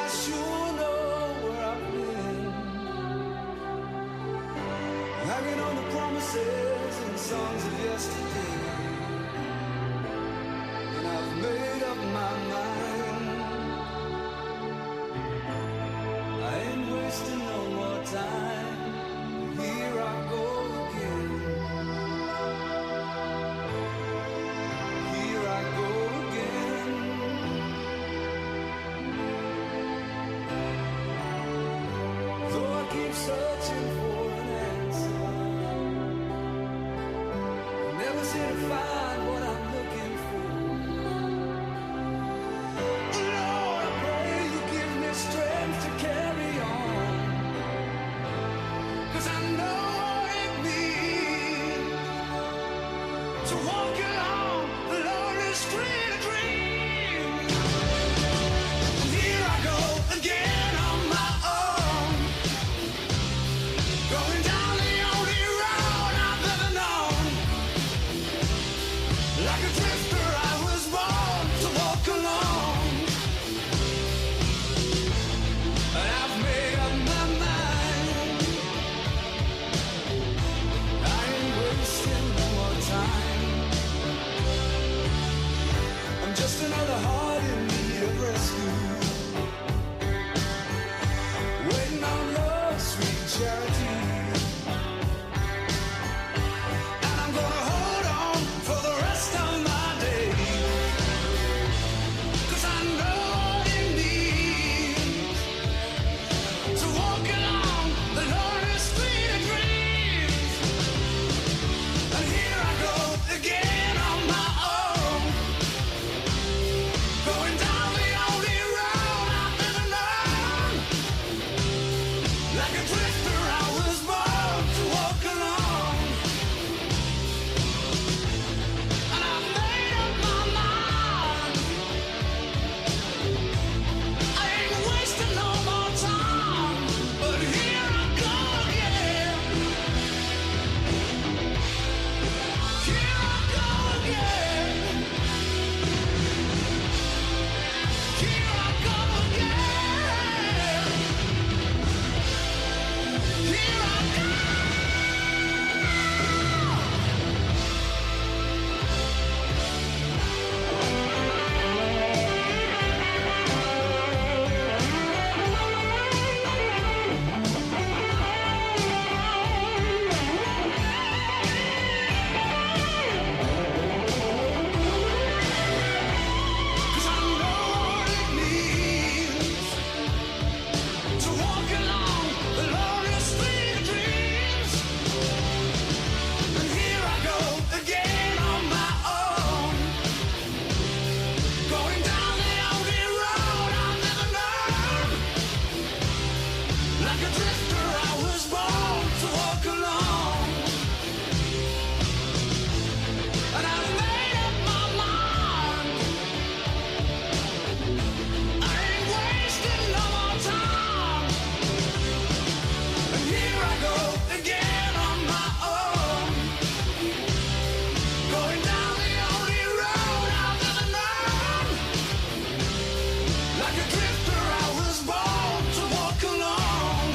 sure know where I've been, hanging on the promises and songs of yesterday. And I've made up my mind, I ain't wasting no more time. Here I go again, here I go again. Though I keep searching for an answer, never seem to find what I'm looking for. Lord, I pray you give me strength to carry on, 'cause I know what it means to walk along the lonely street of dreams. And here I go again on my own, going down the only road I've ever known. Like a drifter, I was born to walk alone. And I've made up my mind, I ain't wasting no more time. I'm just another heart in need of rescue, waiting on love's sweet charity. And I'm gonna hold on for the rest of my days, 'cause I know what it means to walk along the lonely street of dreams. And here I go again on my own, going down the only road I've ever known. Like a drifter, I was born to walk alone. And I've made up my mind, I ain't wasting no more time. But here I go again, here I go again, here I go again, here I go. Cause I know what it means to walk along the lonely street of dreams. And here I go again on my own, going down the only road I've ever known. Like a drifter, I was born to walk alone. And I've made up my mind, I ain't wasting no more time. And here I go again on my own, going down the only road I've ever known. Like a drifter, I was born to walk alone.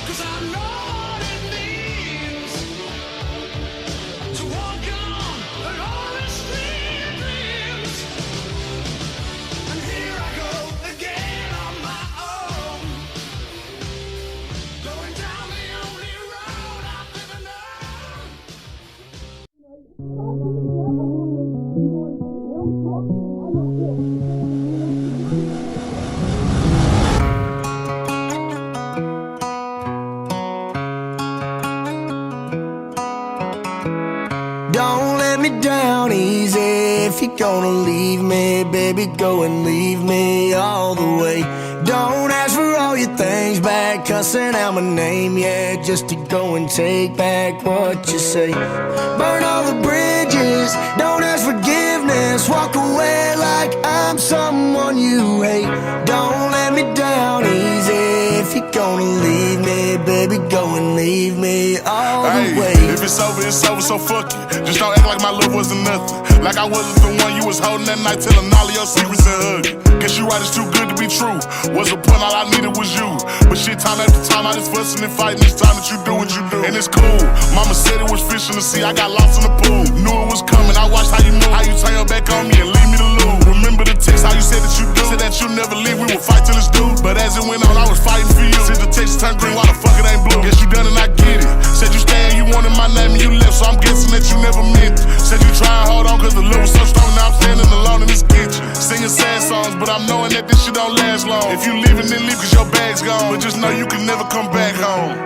'Cause I know what it means to walk along the lonely street of dreams. And here I go again on my own, going down the only road I've ever known. Don't let me down easy. If you're gonna leave me, baby, go and leave me all the way. Don't ask for all your things back, cussing out my name, yeah, just to go and take back what you say. Burn all the bridges, don't ask forgiveness, walk away like I'm someone you hate. Don't let me down easy. If you're gonna leave me, baby, go and leave me all the way. if it's over, so fuck it. Just don't act like my love wasn't nothing. Like I wasn't the one you was holding that night, telling all of your secrets and hugging. Guess you right, it's too good to be true. Was a point, all I needed was you. But shit, time after time, I just fussing and fighting. It's time that you do what you do. And it's cool. Mama said it was fish in the sea, I got lost in the pool. Knew it was coming, I watched how you move, how you turn your back on me and leave me to lose. Remember the text, how you said that you do. Said that you never leave, we would fight till it's due. But as it went on, I was fighting for you. Since the text turned green, why the fuck it ain't blue? Guess you done and I get it. Said you stay and you wanted my name and you left, so I'm guessing that you never meant it. Said you try and hold on cause the love was so strong, now I'm standing alone in this kitchen. Singing sad songs, but I'm knowing that this shit don't last long. If you leaving, then leave cause your bag's gone. But just know you can never come back home.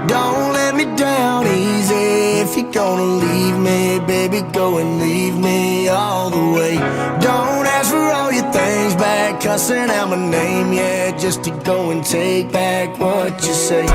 Don't let me down easy. If you're gonna leave me, baby, go and leave me all the way. Don't ask for all your things back, cussing out my name, yeah, just to go and take back what you say.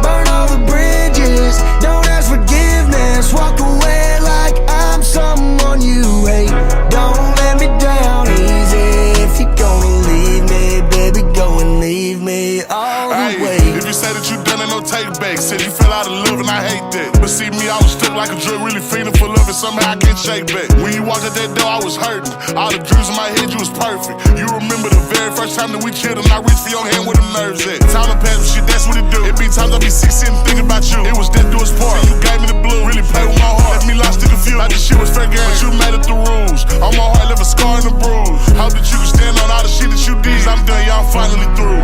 Burn all the bridges, don't ask forgiveness. Walk away like I'm someone you hate. Don't let me down easy. If you're gonna leave me, baby, go and leave me all the way. If you say that you done, ain't no take back. Said you fell out of love and I hate that. But see me, I was stuck like a drug, really feeling for love, and somehow I can't shake back. When you walked out that door, I was hurting. All the dreams in my head, you was perfect. You remember the very first time that we chilled and I reached for your hand where the nerves at. Time to pass, but shit, that's what it do. It be times I be sick sitting thinking about you. It was death do us part. You gave me the blue, really played with my heart. Left me lost and confused, like this shit was fair game. But you made it the rules. On my heart, left a scar and a bruise. Hope that you can stand on all the shit that you did. I'm done, y'all finally through.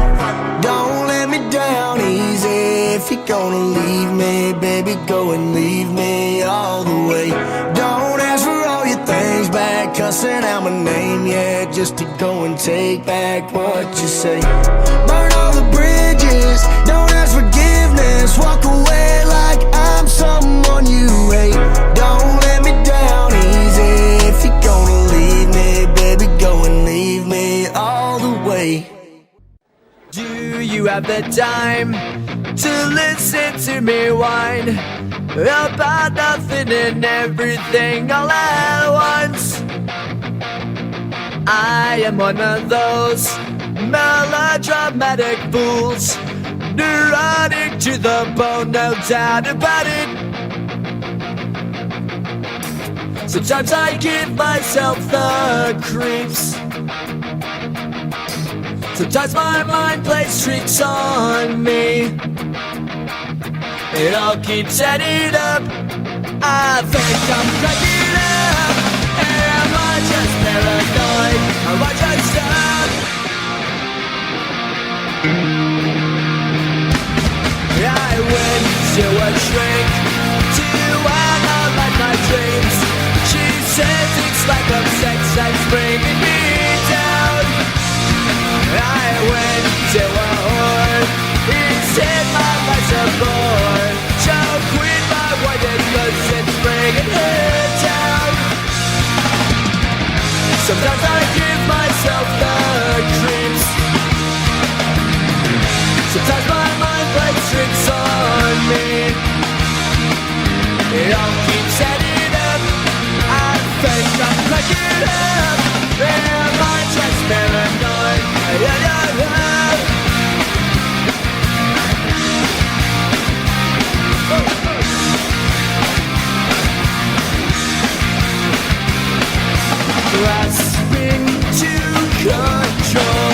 Don't let me down easy. If you're gonna leave me, baby, go and leave me all the way. Don't ask for all your things back, cussing out my name, yeah, just to go and take back what you say. Burn all the bridges, don't ask forgiveness. Walk away like I'm someone you hate. Don't let me down easy. If you're gonna leave me, baby, go and leave me all the way. Do you have the time to listen to me whine about nothing and everything all at once? I am one of those melodramatic fools, neurotic to the bone, no doubt about it. Sometimes I give myself the creeps. Sometimes my mind plays tricks on me. It all keeps adding up. I think I'm cracking up. Am I just paranoid? Am I just stuck? I went to a shrink to analyze my dreams. She says it's like a sex that's bringing me down. I went to a whore. He said my life's a bore. So quit my wife cause it's bringing her down. Sometimes I give myself the creeps. Sometimes my mind plays tricks on me. It all keeps adding up. I think I'm cracking up. Am I just paranoid? Grasping to control,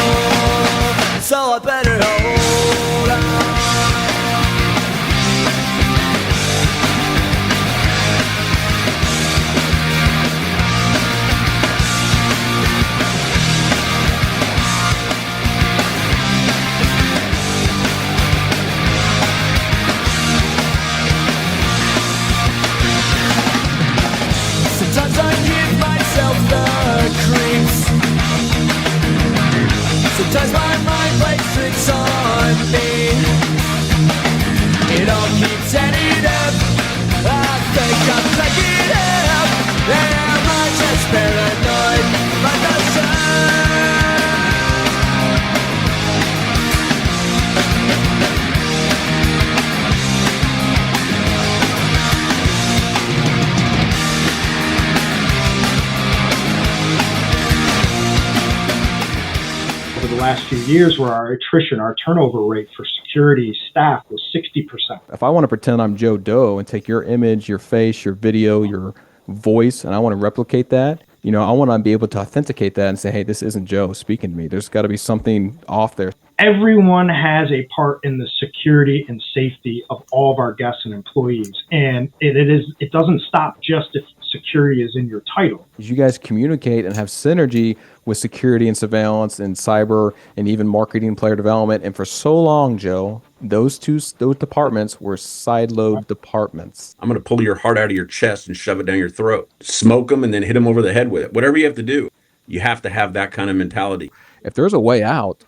so I better hold on. over the last few years where our attrition, our turnover rate for security staff was 60%. If I want to pretend I'm Joe Doe and take your image, your face, your video, your voice, and I want to replicate that, I want to be able to authenticate that and say, hey, this isn't Joe speaking to me. There's got to be something off there. Everyone has a part in the security and safety of all of our guests and employees. And it doesn't stop just if security is in your title. You guys communicate and have synergy with security and surveillance and cyber and even marketing and player development. And for so long, Joe, those departments were sideload departments. I'm going to pull your heart out of your chest and shove it down your throat. Smoke them and then hit them over the head with it. Whatever you have to do, you have to have that kind of mentality. If there's a way out,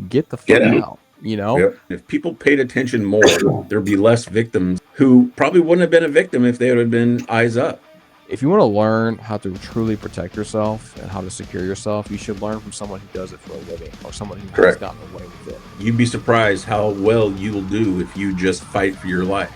get the fuck out. Yep. If people paid attention more, there'd be less victims who probably wouldn't have been a victim if they would have been eyes up. If you want to learn how to truly protect yourself and how to secure yourself, you should learn from someone who does it for a living or someone who has gotten away with it. You'd be surprised how well you'll do if you just fight for your life.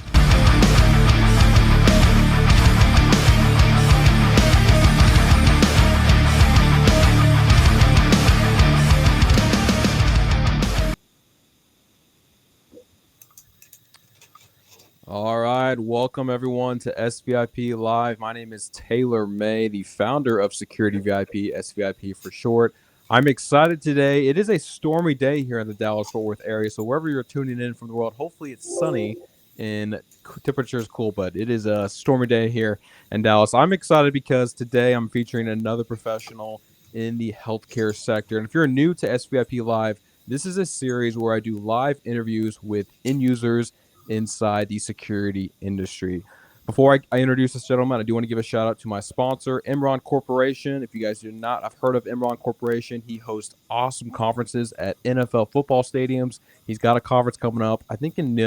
All right, welcome everyone to SVIP Live. My name is Taylor May, the founder of Security VIP, SVIP for short. I'm excited today. It is a stormy day here in the Dallas-Fort Worth area, so wherever you're tuning in from the world, hopefully it's sunny and temperature is cool, but it is a stormy day here in Dallas. I'm excited because today I'm featuring another professional in the healthcare sector. And if you're new to SVIP Live, this is a series where I do live interviews with end users inside the security industry. Before I introduce this gentleman, I do want to give a shout out to my sponsor, Imran Corporation. If you guys do not have heard of Imran Corporation, he hosts awesome conferences at NFL football stadiums. He's got a conference coming up, I think in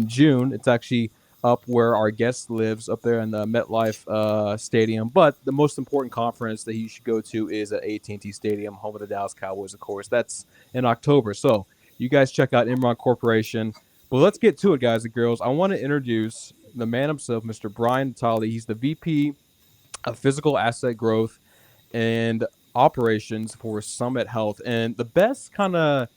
June. It's actually up where our guest lives, up there in the MetLife Stadium. But the most important conference that you should go to is at AT&T Stadium, home of the Dallas Cowboys, of course. That's in October. So you guys check out Imran Corporation. Well, let's get to it, guys and girls. I want to introduce the man himself, Mr. Brian Natale. He's the VP of Physical Asset Growth and Operations for Summit Health. And the best kind of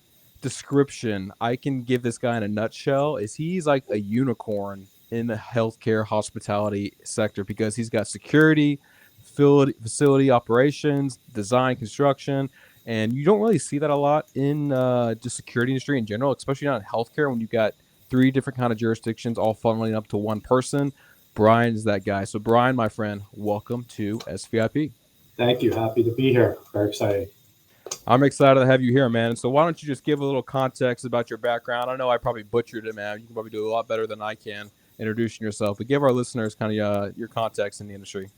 description I can give this guy in a nutshell is he's like a unicorn in the healthcare hospitality sector because he's got security, facility operations, design, construction. And you don't really see that a lot in the security industry in general, especially not in healthcare when you've got 3 different kind of jurisdictions all funneling up to one person. Brian is that guy. So Brian, my friend, welcome to SVIP. Thank you. Happy to be here. Very excited. I'm excited to have you here, man. So why don't you just give a little context about your background? I know I probably butchered it, man. You can probably do a lot better than I can introducing yourself. But give our listeners kind of your context in the industry.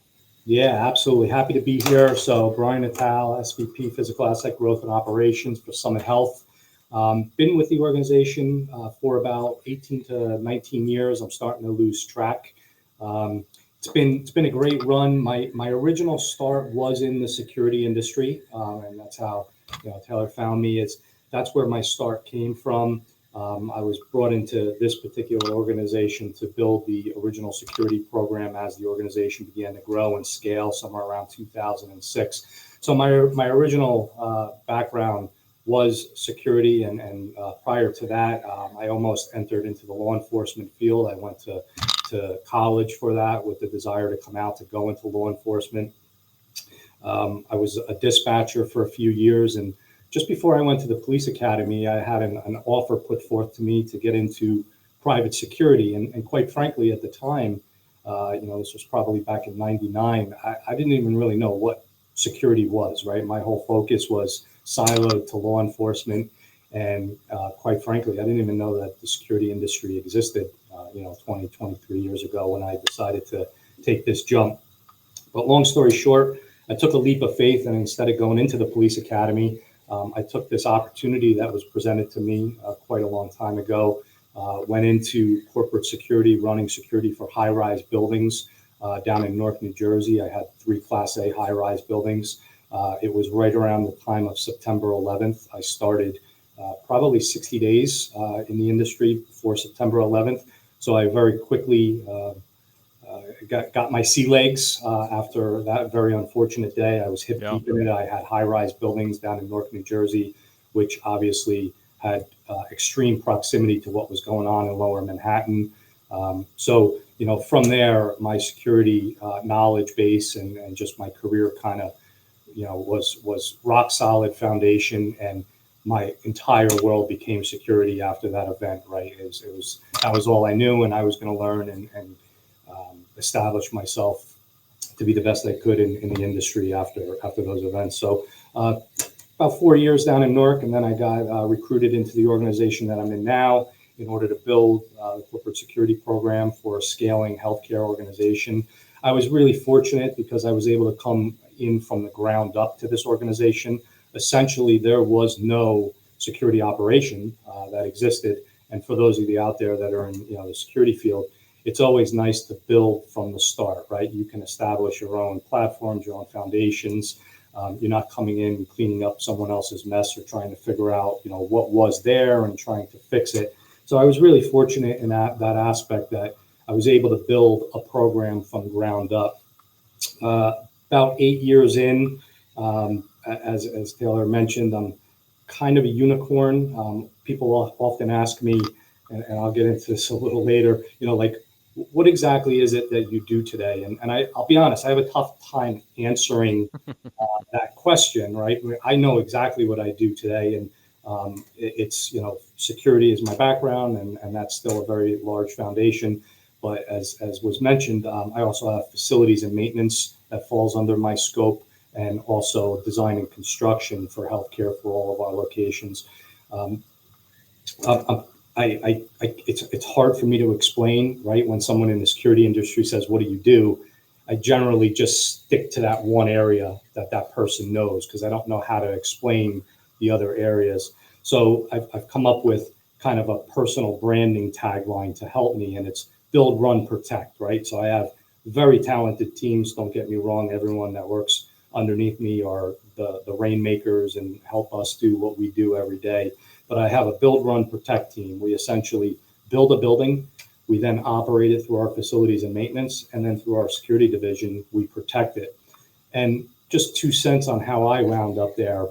Yeah, absolutely. Happy to be here. So Brian Natale, SVP, Physical Asset Growth and Operations for Summit Health. Been with the organization for about 18 to 19 years. I'm starting to lose track. It's been a great run. My original start was in the security industry, and that's how Taylor found me. That's where my start came from. I was brought into this particular organization to build the original security program as the organization began to grow and scale somewhere around 2006. So my original background was security, and prior to that, I almost entered into the law enforcement field. I went to college for that with the desire to come out to go into law enforcement. I was a dispatcher for a few years, and just before I went to the police academy, I had an offer put forth to me to get into private security. And quite frankly, at the time, this was probably back in '99, I didn't even really know what security was, right? My whole focus was siloed to law enforcement. And quite frankly, I didn't even know that the security industry existed, 20, 23 years ago when I decided to take this jump. But long story short, I took a leap of faith, and instead of going into the police academy, I took this opportunity that was presented to me quite a long time ago, went into corporate security, running security for high-rise buildings down in Newark, New Jersey. I had 3 Class A high-rise buildings. It was right around the time of September 11th. I started probably 60 days in the industry before September 11th. So I very quickly got my sea legs after that very unfortunate day. I was hip deep in it. I had high-rise buildings down in Newark, New Jersey, which obviously had extreme proximity to what was going on in Lower Manhattan. So, from there, my security knowledge base and just my career kind of, was rock solid foundation, and my entire world became security after that event. Right, that was all I knew, and I was going to learn and establish myself to be the best I could in the industry after those events. So about 4 years down in Newark, and then I got recruited into the organization that I'm in now in order to build the corporate security program for a scaling healthcare organization. I was really fortunate because I was able to come in from the ground up to this organization. Essentially, there was no security operation that existed. And for those of you out there that are in the security field, it's always nice to build from the start, right? You can establish your own platforms, your own foundations. You're not coming in and cleaning up someone else's mess or trying to figure out, what was there and trying to fix it. So I was really fortunate in that aspect that I was able to build a program from ground up. About 8 years in, as Taylor mentioned, I'm kind of a unicorn. People often ask me, and I'll get into this a little later, like, what exactly is it that you do today? And I'll be honest, I have a tough time answering that question, right? I know exactly what I do today, and it's, security is my background, and that's still a very large foundation. But as was mentioned, I also have facilities and maintenance that falls under my scope, and also design and construction for healthcare for all of our locations. It's hard for me to explain, right? When someone in the security industry says, "What do you do?" I generally just stick to that one area that person knows, because I don't know how to explain the other areas. So I've come up with kind of a personal branding tagline to help me, and it's build, run, protect, right? So I have very talented teams. Don't get me wrong. Everyone that works underneath me are the rainmakers and help us do what we do every day. But I have a build, run, protect team. We essentially build a building. We then operate it through our facilities and maintenance, and then through our security division, we protect it. And just 2 cents on how I wound up there.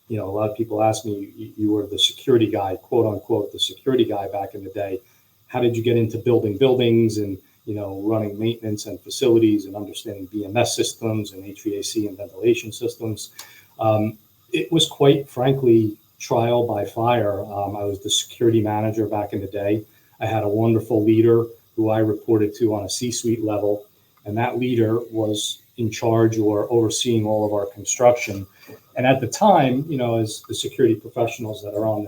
A lot of people ask me, you were the security guy, quote unquote, the security guy back in the day. How did you get into building buildings and, running maintenance and facilities and understanding BMS systems and HVAC and ventilation systems? It was quite frankly trial by fire. I was the security manager back in the day. I had a wonderful leader who I reported to on a C-suite level, and that leader was in charge or overseeing all of our construction. And at the time, as the security professionals that are on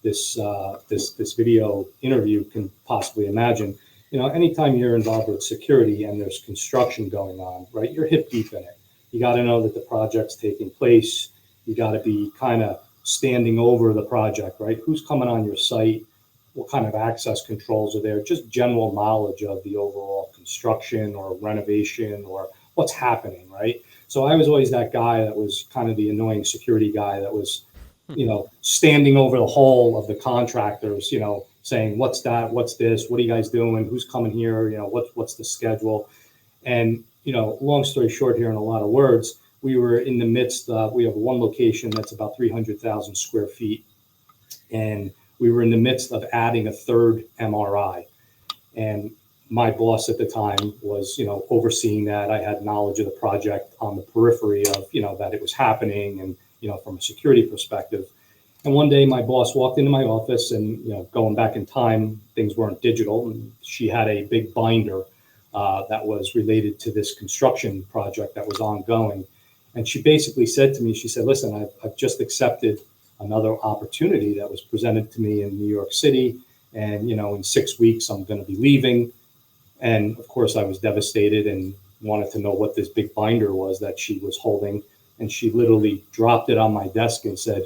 this video interview can possibly imagine, anytime you're involved with security and there's construction going on, right, you're hip deep in it. You got to know that the project's taking place. You got to be kind of standing over the project, right? Who's coming on your site? What kind of access controls are there? Just general knowledge of the overall construction or renovation or what's happening, right? So I was always that guy that was kind of the annoying security guy that was, standing over the whole of the contractors, saying, what's that? What's this? What are you guys doing? Who's coming here? What's the schedule? And, long story short here in a lot of words, we were in the midst of, we have one location that's about 300,000 square feet. And we were in the midst of adding a third MRI. And my boss at the time was, overseeing that. I had knowledge of the project on the periphery of, that it was happening and, from a security perspective. And one day my boss walked into my office and, going back in time, things weren't digital. And she had a big binder that was related to this construction project that was ongoing. And she basically said to me, she said, listen, I've just accepted another opportunity that was presented to me in New York City. And, in 6 weeks, I'm going to be leaving. And of course, I was devastated and wanted to know what this big binder was that she was holding. And she literally dropped it on my desk and said,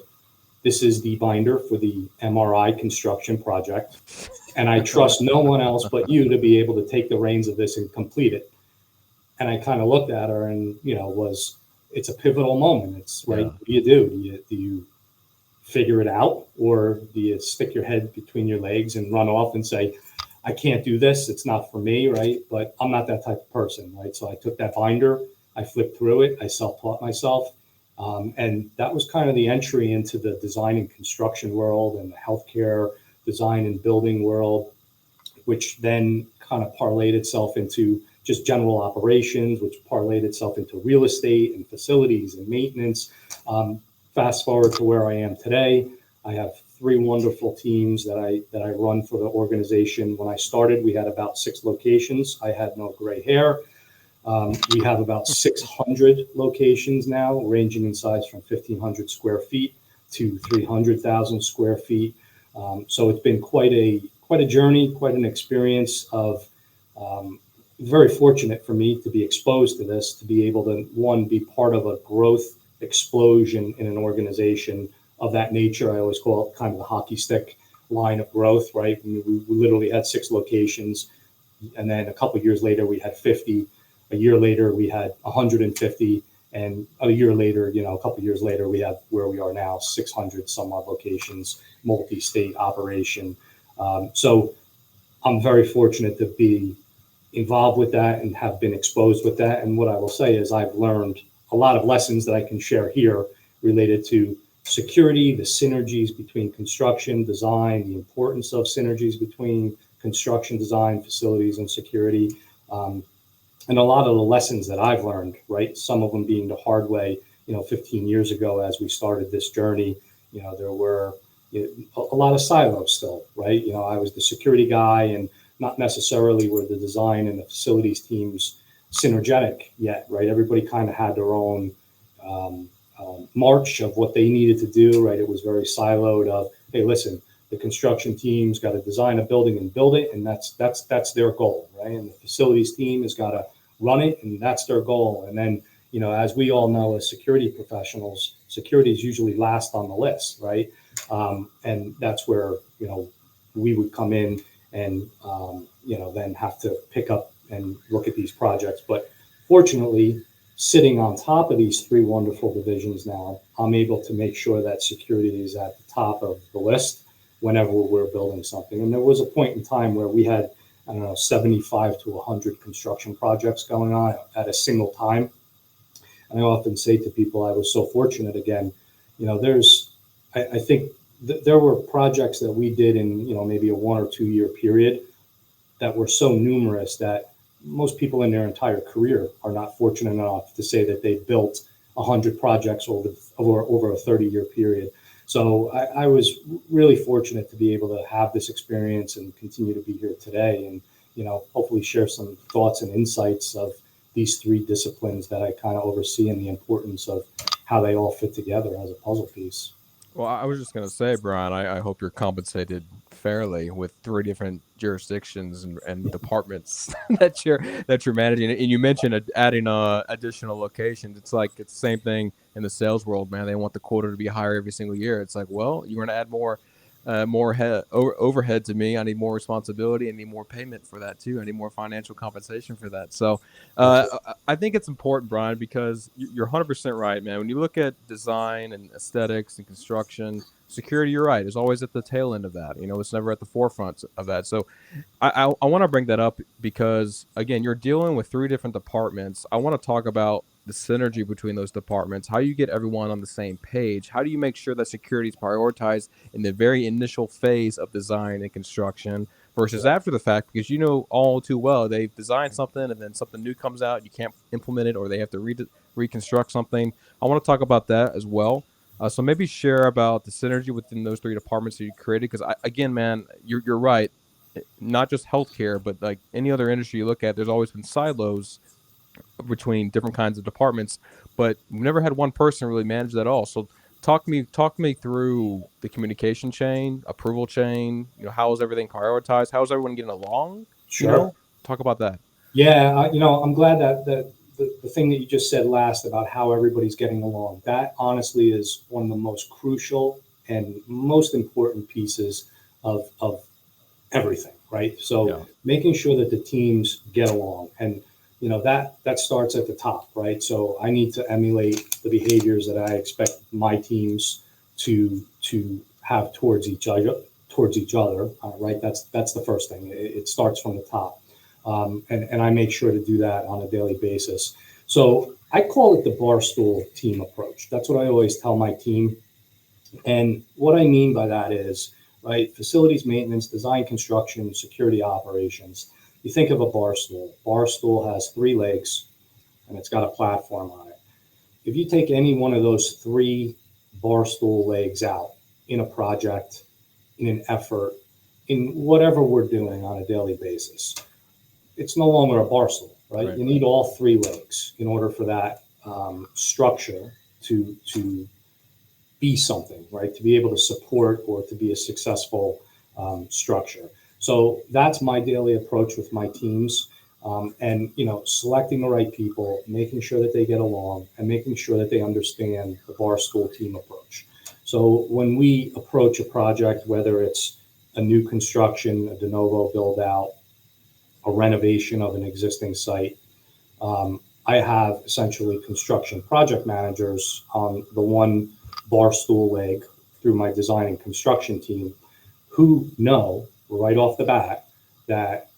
this is the binder for the MRI construction project. And I trust no one else but you to be able to take the reins of this and complete it. And I kind of looked at her and, it's a pivotal moment. It's right. Yeah. What do you do? Do you figure it out, or do you stick your head between your legs and run off and say, I can't do this. It's not for me. Right. But I'm not that type of person. Right. So I took that binder, I flipped through it. I self-taught myself. And that was kind of the entry into the design and construction world and the healthcare design and building world, which then kind of parlayed itself into just general operations, which parlayed itself into real estate and facilities and maintenance. Fast forward to where I am today, I have 3 wonderful teams that I run for the organization. When I started, we had about 6 locations. I had no gray hair. We have about 600 locations now, ranging in size from 1,500 square feet to 300,000 square feet. So it's been quite a journey, quite an experience of very fortunate for me to be exposed to this, to be able to, one, be part of a growth explosion in an organization of that nature. I always call it kind of the hockey stick line of growth, right? We literally had 6 locations, and then a couple of years later, we had 50. A year later, we had 150, and a year later, a couple of years later, we have where we are now, 600 some odd locations, multi-state operation. So I'm very fortunate to be involved with that and have been exposed with that. And what I will say is I've learned a lot of lessons that I can share here related to security, the synergies between construction, design, the importance of synergies between construction, design, facilities, and security. And a lot of the lessons that I've learned, right? Some of them being the hard way, 15 years ago, as we started this journey, there were a lot of silos still, right? I was the security guy, and not necessarily were the design and the facilities teams synergetic yet, right? Everybody kind of had their own march of what they needed to do, right? It was very siloed of, hey, listen, the construction team's got to design a building and build it, and that's their goal, right? And the facilities team has got to run it, and that's their goal. And then, as we all know, as security professionals, security is usually last on the list, right? And that's where we would come in and then have to pick up and look at these projects. But fortunately, sitting on top of these 3 wonderful divisions now, I'm able to make sure that security is at the top of the list whenever we're building something. And there was a point in time where we had, 75 to 100 construction projects going on at a single time. And I often say to people, I was so fortunate again, I think there were projects that we did in, maybe a 1 or 2 year period that were so numerous that most people in their entire career are not fortunate enough to say that they built 100 projects over a 30-year period. So I was really fortunate to be able to have this experience and continue to be here today, and hopefully share some thoughts and insights of these 3 disciplines that I kind of oversee, and the importance of how they all fit together as a puzzle piece. Well, I was just going to say, Brian, I hope you're compensated fairly with 3 different jurisdictions and departments that you're managing. And you mentioned adding additional locations. It's like it's the same thing in the sales world, man. They want the quota to be higher every single year. It's like, well, you're going to add more overhead to me. I need more responsibility. I need more payment for that too. I need more financial compensation for that. So I think it's important, Brian, because you're 100% right, man. When you look at design and aesthetics and construction, security, you're right, is always at the tail end of that. It's never at the forefront of that. So I want to bring that up because, again, you're dealing with 3 different departments. I want to talk about the synergy between those departments, how you get everyone on the same page. How do you make sure that security is prioritized in the very initial phase of design and construction versus after the fact? Because all too well, they've designed something and then something new comes out, you can't implement it, or they have to reconstruct something. I want to talk about that as well. So maybe share about the synergy within those 3 departments that you created. Because again, man, you're right. Not just healthcare, but like any other industry you look at, there's always been silos between different kinds of departments, but we've never had one person really manage that all. So talk me through the communication chain, approval chain. How is everything prioritized? How is everyone getting along? Sure. Talk about that. Yeah, I'm glad that the thing that you just said last about how everybody's getting along, that honestly is one of the most crucial and most important pieces of everything, right? So making sure that the teams get along, and that starts at the top, right? So I need to emulate the behaviors that I expect my teams to have towards each other, right? That's the first thing. It starts from the top. And I make sure to do that on a daily basis. So I call it the barstool team approach. That's what I always tell my team. And what I mean by that is, right, facilities maintenance, design, construction, security operations. You think of a bar stool. Bar stool has 3 legs and it's got a platform on it. If you take any one of those 3 bar stool legs out in a project, in an effort, in whatever we're doing on a daily basis, it's no longer a bar stool, right? Right. You need all 3 legs in order for that structure to be something, right? To be able to support or to be a successful structure. So that's my daily approach with my teams. And, selecting the right people, making sure that they get along, and making sure that they understand the bar school team approach. So when we approach a project, whether it's a new construction, a de novo build out, a renovation of an existing site, I have essentially construction project managers on the one bar stool leg through my design and construction team who know right off the bat that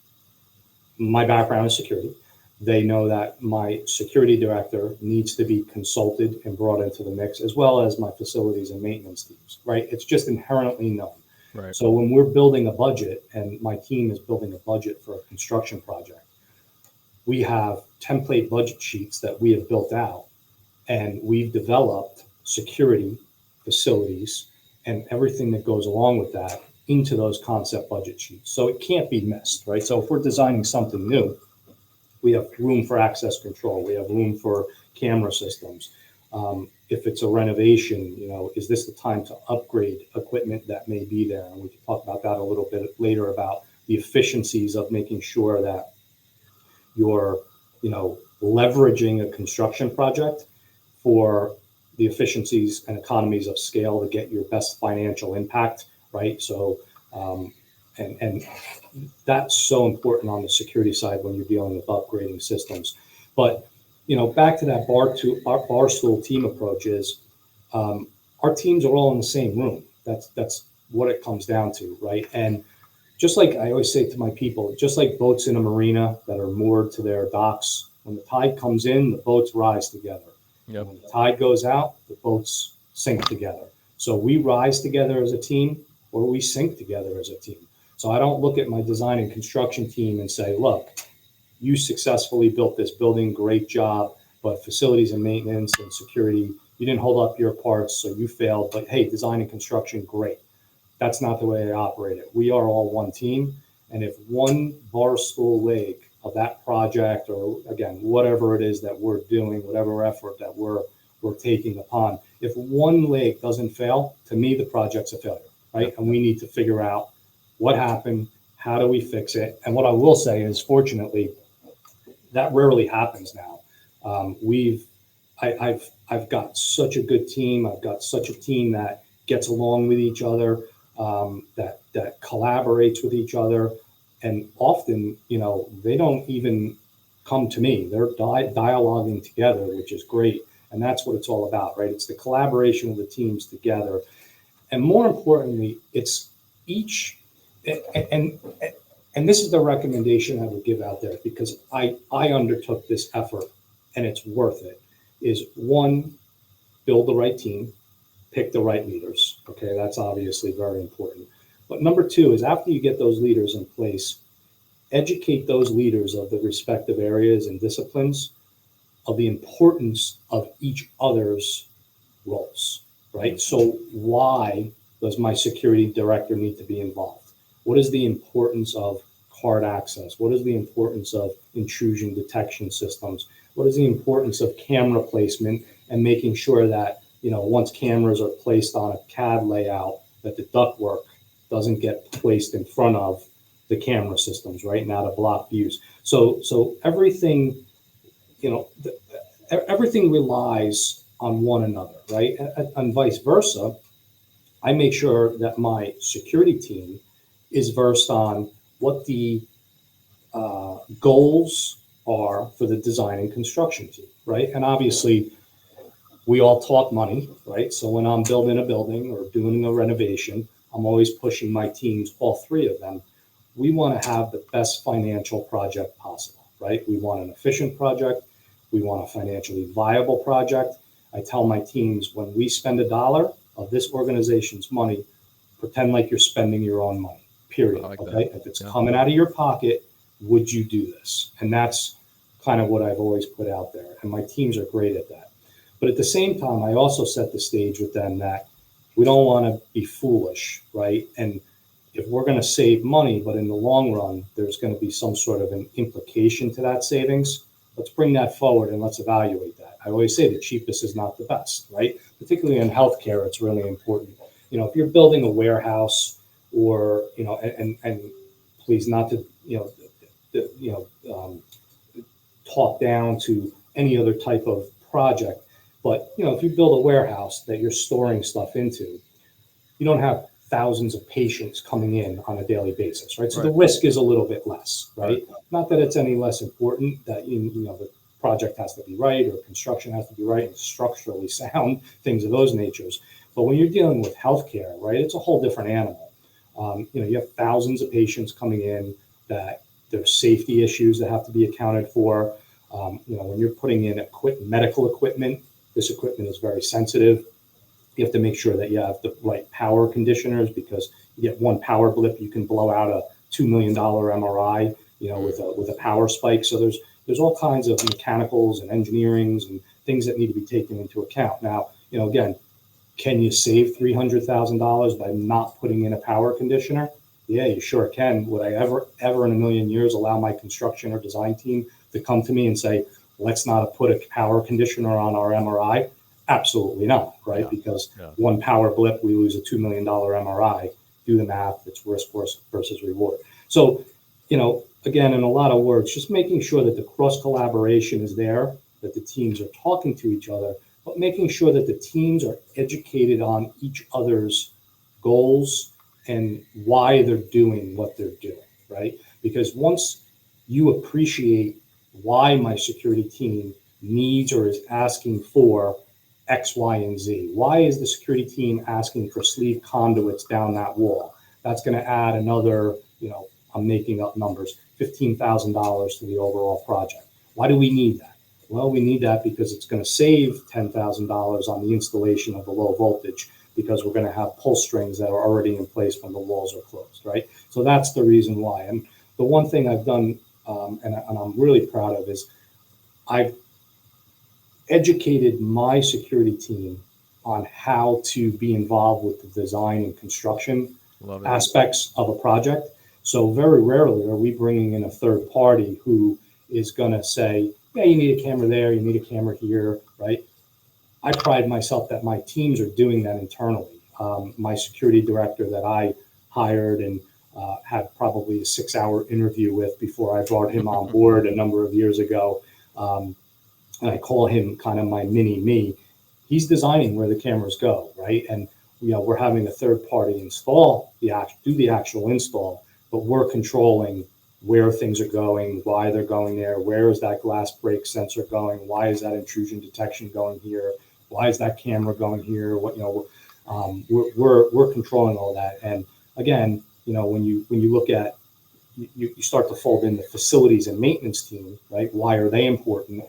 my background is security. They know that my security director needs to be consulted and brought into the mix, as well as my facilities and maintenance teams, right? It's just inherently known. Right. So when we're building a budget and my team is building a budget for a construction project, we have template budget sheets that we have built out, and we've developed security, facilities, and everything that goes along with that into those concept budget sheets. So it can't be missed, right? So if we're designing something new, we have room for access control. We have room for camera systems. If it's a renovation, is this the time to upgrade equipment that may be there? And we can talk about that a little bit later about the efficiencies of making sure that you're, leveraging a construction project for the efficiencies and economies of scale to get your best financial impact, right? So, and that's so important on the security side when you're dealing with upgrading systems. But, back to that bar stool team approach is, our teams are all in the same room. That's what it comes down to, right? And just like I always say to my people, just like boats in a marina that are moored to their docks, when the tide comes in, the boats rise together. Yep. When the tide goes out, the boats sink together. So we rise together as a team, or we sink together as a team. So I don't look at my design and construction team and say, look, you successfully built this building, great job, but facilities and maintenance and security, you didn't hold up your parts, so you failed. But hey, design and construction, great. That's not the way I operate it. We are all one team. And if one bar stool leg of that project, or again, whatever it is that we're doing, whatever effort that we're taking upon, if one leg doesn't fail, to me, the project's a failure, right? And we need to figure out what happened, how do we fix it? And what I will say is, fortunately, that rarely happens now. I've got such a good team. I've got such a team that gets along with each other, that collaborates with each other. And often, they don't even come to me. They're dialoguing together, which is great. And that's what it's all about, right? It's the collaboration of the teams together. And more importantly, it's each, and this is the recommendation I would give out there, because I undertook this effort and it's worth it, is one, build the right team, pick the right leaders. Okay, that's obviously very important. But number 2 is, after you get those leaders in place, educate those leaders of the respective areas and disciplines of the importance of each other's roles, right? So why does my security director need to be involved? What is the importance of card access? What is the importance of intrusion detection systems? What is the importance of camera placement and making sure that, once cameras are placed on a CAD layout, that the ductwork doesn't get placed in front of the camera systems, right? Now to block views. So everything, everything relies on one another, right? And vice versa. I make sure that my security team is versed on what the goals are for the design and construction team, right? And obviously, we all talk money, right? So when I'm building a building or doing a renovation, I'm always pushing my teams, all 3 of them. We want to have the best financial project possible, right? We want an efficient project. We want a financially viable project. I tell my teams, when we spend $1 of this organization's money, pretend like you're spending your own money, period. I like Okay. that. If it's Yeah. coming out of your pocket, would you do this? And that's kind of what I've always put out there. And my teams are great at that. But at the same time, I also set the stage with them that we don't want to be foolish, right? And if we're going to save money, but in the long run, there's going to be some sort of an implication to that savings, let's bring that forward and let's evaluate that. I always say the cheapest is not the best, right? Particularly in healthcare, it's really important. If you're building a warehouse or, and please not to, talk down to any other type of project, but, if you build a warehouse that you're storing stuff into, you don't have thousands of patients coming in on a daily basis, right? So the risk is a little bit less, right? Not that it's any less important that, the project has to be right or construction has to be right and structurally sound, things of those natures. But when you're dealing with healthcare, right, it's a whole different animal. You have thousands of patients coming in that there's safety issues that have to be accounted for. When you're putting in medical equipment, this equipment is very sensitive. You have to make sure that you have the right power conditioners, because you get one power blip, you can blow out a $2 million MRI, with a power spike. So there's all kinds of mechanicals and engineerings and things that need to be taken into account. Now, again, can you save $300,000 by not putting in a power conditioner? Yeah, you sure can. Would I ever in a million years allow my construction or design team to come to me and say, let's not put a power conditioner on our MRI? Absolutely not, right? Because one power blip, we lose a $2 million MRI. Do the math, it's risk versus reward. So, again, in a lot of words, just making sure that the cross collaboration is there, that the teams are talking to each other, but making sure that the teams are educated on each other's goals and why they're doing what they're doing, right? Because once you appreciate why my security team needs or is asking for X, Y, and Z. Why is the security team asking for sleeve conduits down that wall? That's going to add another, I'm making up numbers, $15,000 to the overall project. Why do we need that? Well, we need that because it's going to save $10,000 on the installation of the low voltage, because we're going to have pull strings that are already in place when the walls are closed, right? So that's the reason why. And the one thing I've done, and I'm really proud of, is I've educated my security team on how to be involved with the design and construction aspects of a project. So very rarely are we bringing in a third party who is going to say, yeah, you need a camera there, you need a camera here, right? I pride myself that my teams are doing that internally. My security director that I hired and had probably a 6-hour interview with before I brought him on board a number of years ago, and I call him kind of my mini me. He's designing where the cameras go, right? And we're having a third party do the actual install, but we're controlling where things are going, why they're going there, where is that glass break sensor going, why is that intrusion detection going here, why is that camera going here? We're controlling all that. And again, when you look at, you start to fold in the facilities and maintenance team, right? Why are they important?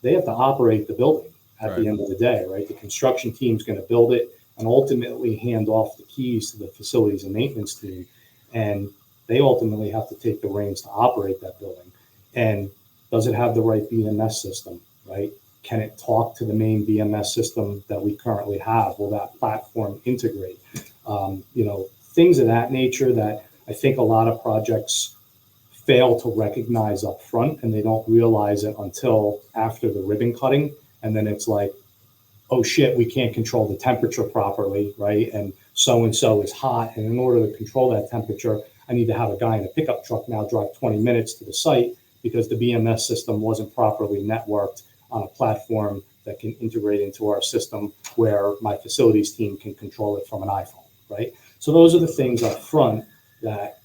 They have to operate the building at the end of the day, right? The construction team's going to build it and ultimately hand off the keys to the facilities and maintenance team. And they ultimately have to take the reins to operate that building. And does it have the right BMS system, right? Can it talk to the main BMS system that we currently have? Will that platform integrate? Things of that nature that I think a lot of projects fail to recognize up front, and they don't realize it until after the ribbon cutting. And then it's like, oh shit, we can't control the temperature properly, right? And so is hot. And in order to control that temperature, I need to have a guy in a pickup truck now drive 20 minutes to the site because the BMS system wasn't properly networked on a platform that can integrate into our system where my facilities team can control it from an iPhone, right? So those are the things up front that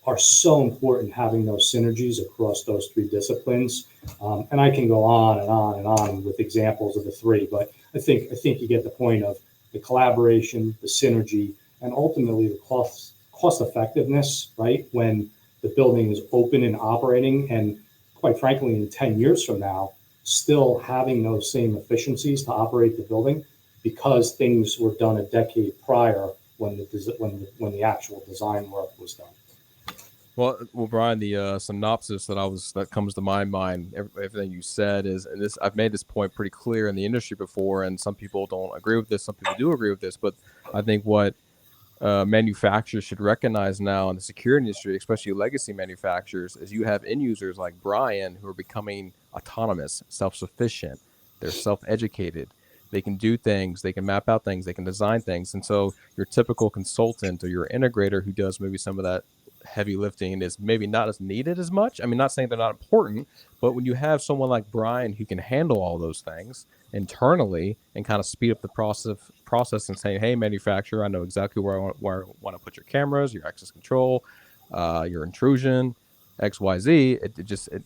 are so important, having those synergies across those three disciplines. And I can go on and on and on with examples of the three, but I think you get the point of the collaboration, the synergy, and ultimately the cost effectiveness, right? When the building is open and operating, and quite frankly, in 10 years from now, still having those same efficiencies to operate the building because things were done a decade prior when the actual design work was done. Well, Brian, the synopsis that comes to my mind, everything you said is, and this I've made this point pretty clear in the industry before, and some people don't agree with this, some people do agree with this, but I think what manufacturers should recognize now in the security industry, especially legacy manufacturers, is you have end users like Brian who are becoming autonomous, self-sufficient. They're self-educated. They can do things. They can map out things. They can design things. And so your typical consultant or your integrator who does maybe some of that heavy lifting is maybe not as needed as much. I mean, not saying they're not important, but when you have someone like Brian who can handle all those things internally and kind of speed up the process and saying, hey, manufacturer, I know exactly where I want to put your cameras, your access control, your intrusion, XYZ.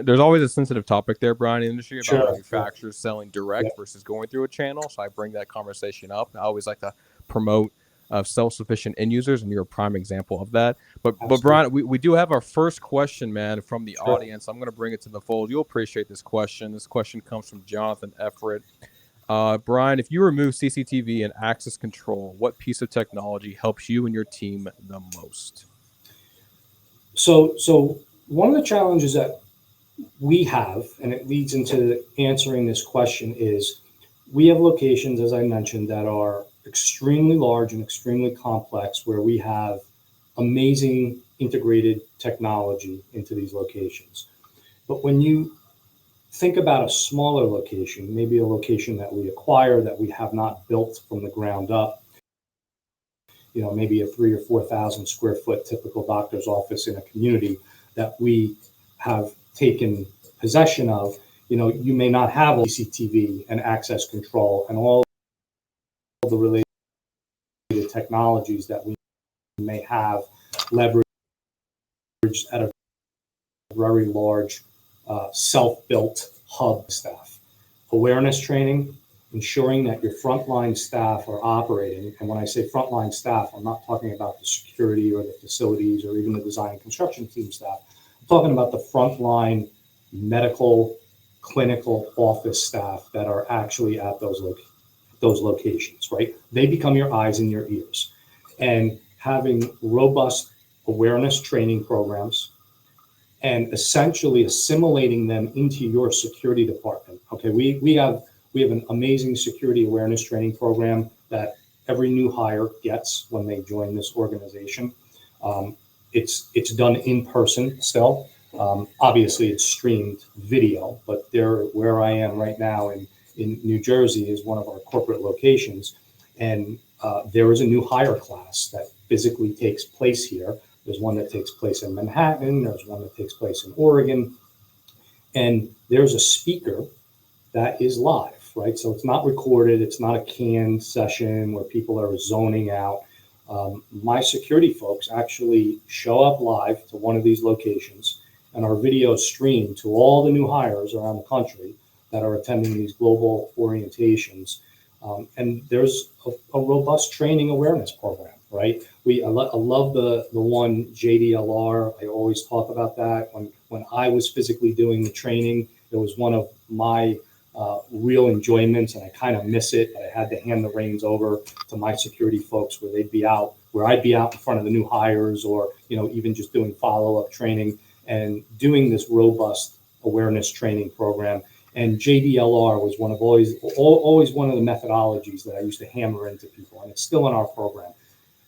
There's always a sensitive topic there, Brian, in the industry about manufacturers selling direct versus going through a channel. So I bring that conversation up. I always like to promote self-sufficient end users, and you're a prime example of that. But Brian, we do have our first question, man, from the audience. I'm going to bring it to the fold. You'll appreciate this question. This question comes from Jonathan Everett. Brian, if you remove CCTV and access control, what piece of technology helps you and your team the most? So one of the challenges that we have, and it leads into answering this question, is we have locations, as I mentioned, that are extremely large and extremely complex, where we have amazing integrated technology into these locations. But when you think about a smaller location, maybe a location that we acquire that we have not built from the ground up, maybe a 3,000 or 4,000 square foot typical doctor's office in a community that we have taken possession of, you may not have CCTV and access control and all the related technologies that we may have leveraged at a very large self-built hub staff. Awareness training, ensuring that your frontline staff are operating. And when I say frontline staff, I'm not talking about the security or the facilities or even the design and construction team staff. I'm talking about the frontline medical, clinical office staff that are actually at those locations, right? They become your eyes and your ears. And having robust awareness training programs and essentially assimilating them into your security department. Okay, we have an amazing security awareness training program that every new hire gets when they join this organization. It's done in person still. Obviously, it's streamed video, but where I am right now in New Jersey is one of our corporate locations, and there is a new hire class that physically takes place here. There's one that takes place in Manhattan. There's one that takes place in Oregon, and there's a speaker that is live, right? So it's not recorded. It's not a canned session where people are zoning out. My security folks actually show up live to one of these locations, and our video is streamed to all the new hires around the country that are attending these global orientations. And there's a robust training awareness program, right? I love the one JDLR. I always talk about that. When I was physically doing the training, it was one of my real enjoyments, and I kind of miss it. I had to hand the reins over to my security folks where I'd be out in front of the new hires, or even just doing follow-up training and doing this robust awareness training program. And JDLR was always one of the methodologies that I used to hammer into people, and it's still in our program.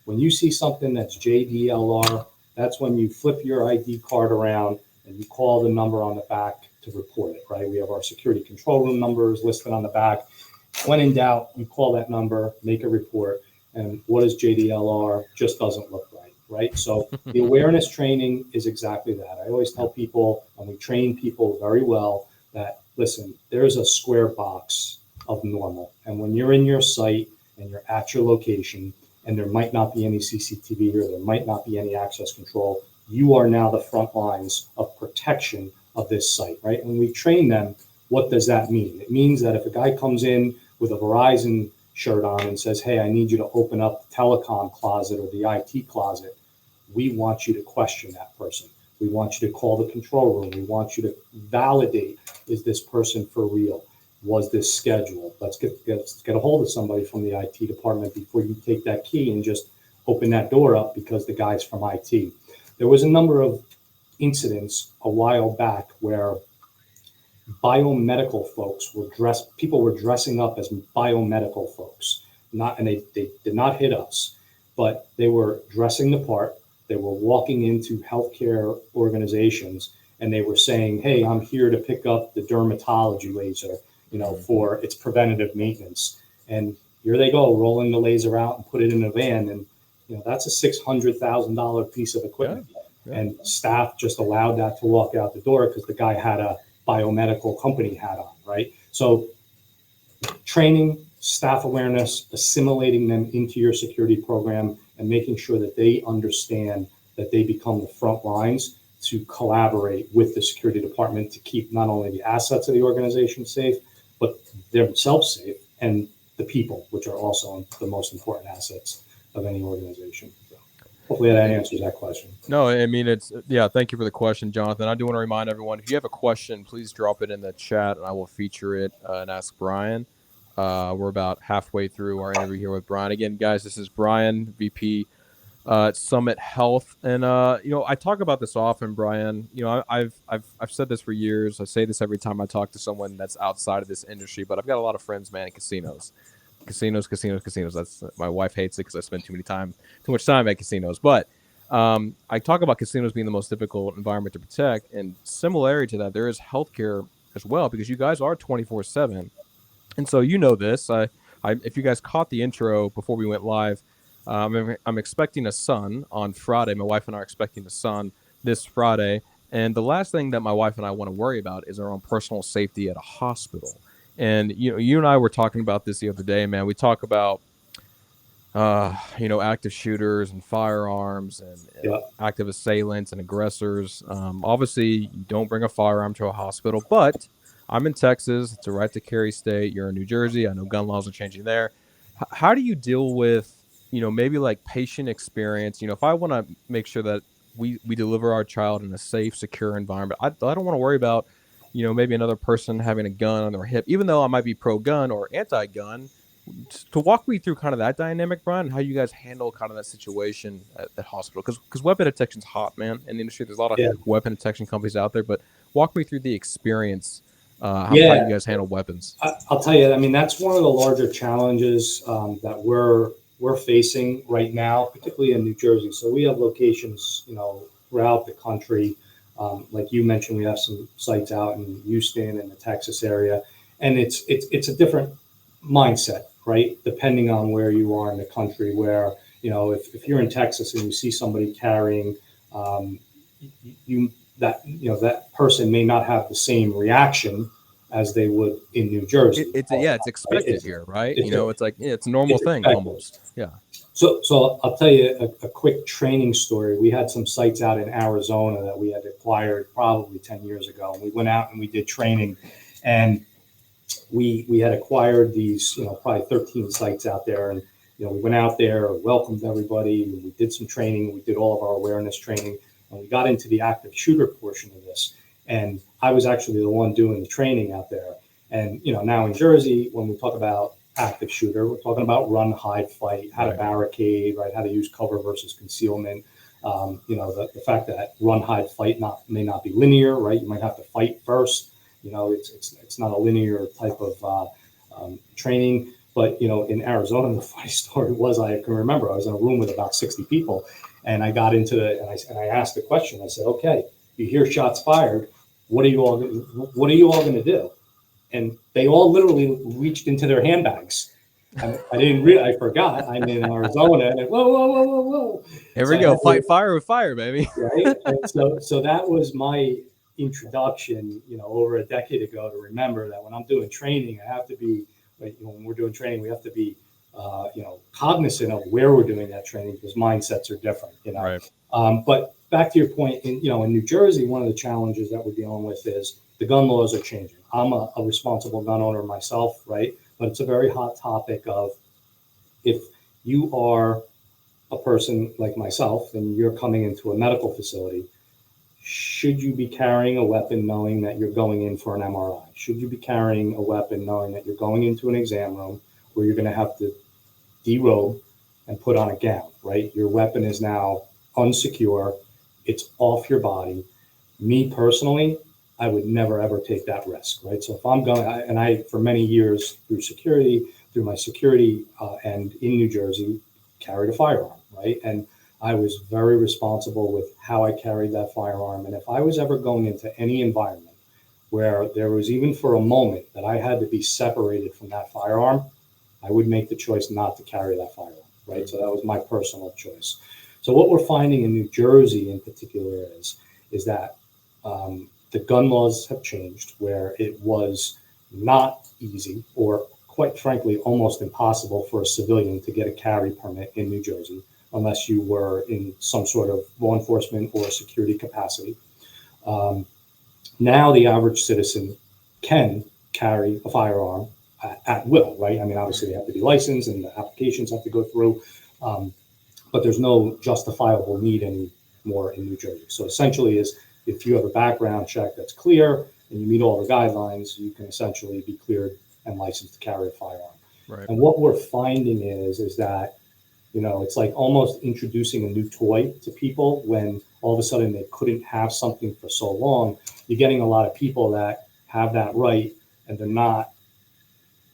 When you see something that's JDLR, that's when you flip your ID card around and you call the number on the back to report it, right? We have our security control room numbers listed on the back. When in doubt, you call that number, make a report, and what is JDLR just doesn't look right? So the awareness training is exactly that. I always tell people, and we train people very well, that, listen, there's a square box of normal. And when you're in your site and you're at your location and there might not be any CCTV or there might not be any access control, you are now the front lines of protection of this site, right? And we train them, what does that mean? It means that if a guy comes in with a Verizon shirt on and says, hey, I need you to open up the telecom closet or the IT closet, we want you to question that person. We want you to call the control room. We want you to validate, is this person for real? Was this scheduled? Let's get a hold of somebody from the IT department before you take that key and just open that door up because the guy's from IT. There was a number of incidents a while back where biomedical folks people were dressing up as biomedical folks, and they did not hit us, but they were dressing the part. They were walking into healthcare organizations and they were saying, hey, I'm here to pick up the dermatology laser, for its preventative maintenance. And here they go, rolling the laser out and put it in a van. And, that's a $600,000 piece of equipment. Yeah. And staff just allowed that to walk out the door because the guy had a biomedical company hat on, right? So training, staff awareness, assimilating them into your security program, and making sure that they understand that they become the front lines to collaborate with the security department to keep not only the assets of the organization safe, but themselves safe, and the people, which are also the most important assets of any organization. So hopefully that answers that question. No, I mean, thank you for the question, Jonathan. I do want to remind everyone, if you have a question, please drop it in the chat and I will feature it and ask Brian. We're about halfway through our interview here with Brian. Again, guys, this is Brian, VP at Summit Health. And, I talk about this often, Brian. I've said this for years. I say this every time I talk to someone that's outside of this industry, but I've got a lot of friends, man, in casinos. Casinos. That's my wife hates it because I spend too much time at casinos. But I talk about casinos being the most difficult environment to protect, and similarity to that, there is healthcare as well, because you guys are 24/7, and so this. If you guys caught the intro before we went live, I'm expecting a son on Friday. My wife and I are expecting a son this Friday, and the last thing that my wife and I want to worry about is our own personal safety at a hospital. And you and I were talking about this the other day, man. We talk about active shooters and firearms and active assailants and aggressors. Obviously, you don't bring a firearm to a hospital, but I'm in Texas. It's a right to carry state. You're in New Jersey. I know gun laws are changing there. How do you deal with, maybe like patient experience? If I want to make sure that we deliver our child in a safe, secure environment, I don't want to worry about maybe another person having a gun on their hip, even though I might be pro-gun or anti-gun. To walk me through kind of that dynamic, Brian, how you guys handle kind of that situation at hospital, because weapon detection's hot, man, in the industry. There's a lot of weapon detection companies out there, but walk me through the experience, how you guys handle weapons. I'll tell you, I mean, that's one of the larger challenges that we're facing right now, particularly in New Jersey. So we have locations, throughout the country. Like you mentioned, we have some sites out in Houston and the Texas area, and it's a different mindset, right? Depending on where you are in the country, where, if you're in Texas and you see somebody carrying, that person may not have the same reaction as they would in New Jersey. It's expected here, right? It's like, it's a normal thing expected. Almost. Yeah. So I'll tell you a quick training story. We had some sites out in Arizona that we had acquired probably 10 years ago. And we went out and we did training, and we had acquired these, probably 13 sites out there. And, we went out there, welcomed everybody, and we did some training. We did all of our awareness training, and we got into the active shooter portion of this. And I was actually the one doing the training out there. And, now in Jersey, when we talk about active shooter, we're talking about run, hide, fight, how to barricade, right? How to use cover versus concealment. The fact that run, hide, fight may not be linear, right? You might have to fight first. It's not a linear type of training. But, in Arizona, the funny story was, I can remember I was in a room with about 60 people, and I got into and I asked the question. I said, okay, you hear shots fired. What are you all going to do? And they all literally reached into their handbags. I forgot. I'm in Arizona, and whoa. Here we go. Fight fire with fire, baby. Right. And so that was my introduction, over a decade ago, to remember that when I'm doing training, I have to be, when we're doing training, we have to be, cognizant of where we're doing that training, because mindsets are different, Right. But back to your point, in New Jersey, one of the challenges that we're dealing with is the gun laws are changing. I'm a responsible gun owner myself, right? But it's a very hot topic of, if you are a person like myself and you're coming into a medical facility, should you be carrying a weapon knowing that you're going in for an MRI? Should you be carrying a weapon knowing that you're going into an exam room where you're going to have to derobe and put on a gown, right? Your weapon is now unsecure. It's off your body. Me personally, I would never ever take that risk, right? So if I'm going, and I for many years through my security and in New Jersey, carried a firearm, right? And I was very responsible with how I carried that firearm. And if I was ever going into any environment where there was even for a moment that I had to be separated from that firearm, I would make the choice not to carry that firearm, right? So that was my personal choice. So what we're finding in New Jersey in particular is that the gun laws have changed, where it was not easy, or quite frankly, almost impossible for a civilian to get a carry permit in New Jersey unless you were in some sort of law enforcement or security capacity. Now the average citizen can carry a firearm at will, right? I mean, obviously they have to be licensed and the applications have to go through, but there's no justifiable need anymore in New Jersey. So essentially is if you have a background check that's clear and you meet all the guidelines, you can essentially be cleared and licensed to carry a firearm. Right. And what we're finding is that, you know, it's like almost introducing a new toy to people when all of a sudden they couldn't have something for so long. You're getting a lot of people that have that right and they're not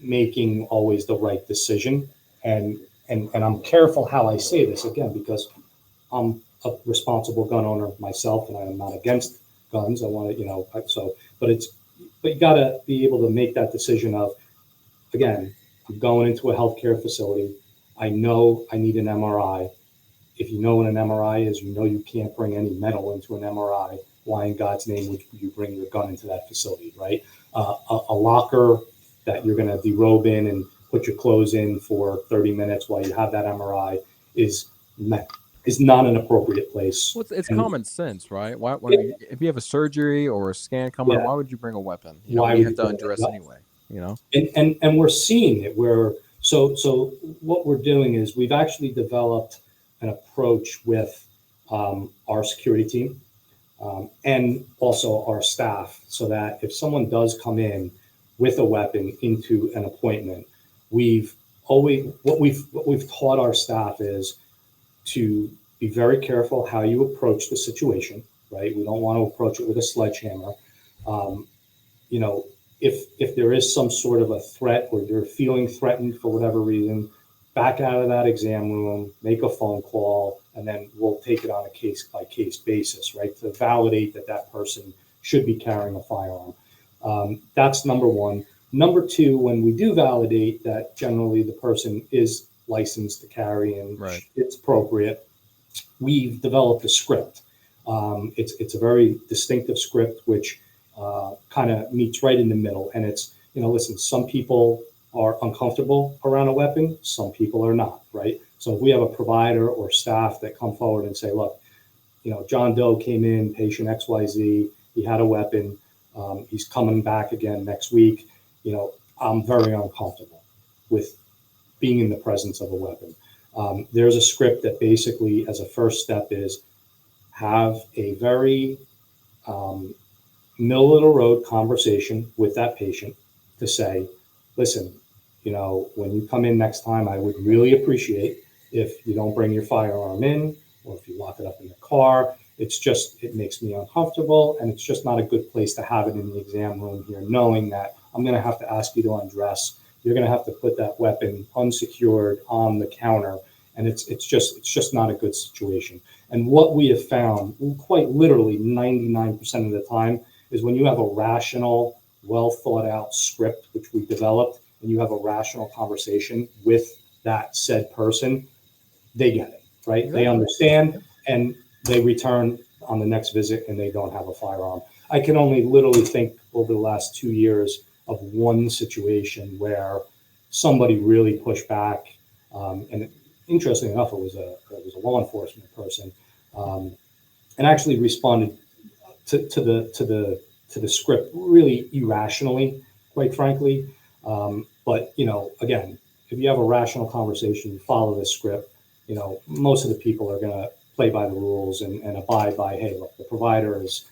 making always the right decision. And I'm careful how I say this again, because I'm a responsible gun owner myself and I'm not against guns. I want to, you know, but you got to be able to make that decision of, again, I'm going into a healthcare facility. I know I need an MRI. If you know what an MRI is, you know you can't bring any metal into an MRI. Why in God's name would you bring your gun into that facility, right? A locker that you're going to derobe in and put your clothes in for 30 minutes while you have that MRI is not an appropriate place. Well, it's And common sense, right? Why, Yeah. if you have a surgery or a scan coming up, Yeah. why would you bring a weapon? You know, Why when you would have you to bring it undress up? anyway. You know, And we're seeing it where so what we're doing is we've actually developed an approach with our security team and also our staff, so that if someone does come in with a weapon into an appointment, we've what we've taught our staff is to be very careful how you approach the situation, right? We don't want to approach it with a sledgehammer. Um, you know, if there is some sort of a threat or you're feeling threatened for whatever reason, back out of that exam room, make a phone call, and then we'll take it on a case by case basis, right? To validate that that person should be carrying a firearm. That's number one. Number two, when we do validate that generally the person is licensed to carry and Right. it's appropriate, we've developed a script. It's a very distinctive script, which kind of meets right in the middle. And it's, you know, listen, some people are uncomfortable around a weapon, some people are not, right? So if we have a provider or staff that come forward and say, look, you know, John Doe came in, patient XYZ, he had a weapon, he's coming back again next week, you know, I'm very uncomfortable with being in the presence of a weapon. There's a script that basically, as a first step, is have a very middle of the road conversation with that patient to say, listen, you know, when you come in next time, I would really appreciate if you don't bring your firearm in or if you lock it up in the car. It makes me uncomfortable, and it's just not a good place to have it in the exam room here, knowing that I'm going to have to ask you to undress. You're going to have to put that weapon unsecured on the counter, and it's just not a good situation. And what we have found, quite literally 99% of the time, is when you have a rational, well thought out script, which we developed, and you have a rational conversation with that said person, they get it, right? Exactly. They understand, and they return on the next visit and they don't have a firearm. I can only literally think over the last 2 years of one situation where somebody really pushed back. And interestingly enough, it was a law enforcement person, and actually responded to the script really irrationally, quite frankly. But you know, again, if you have a rational conversation, you follow the script. You know, most of the people are going to play by the rules and abide by, hey, look, the provider is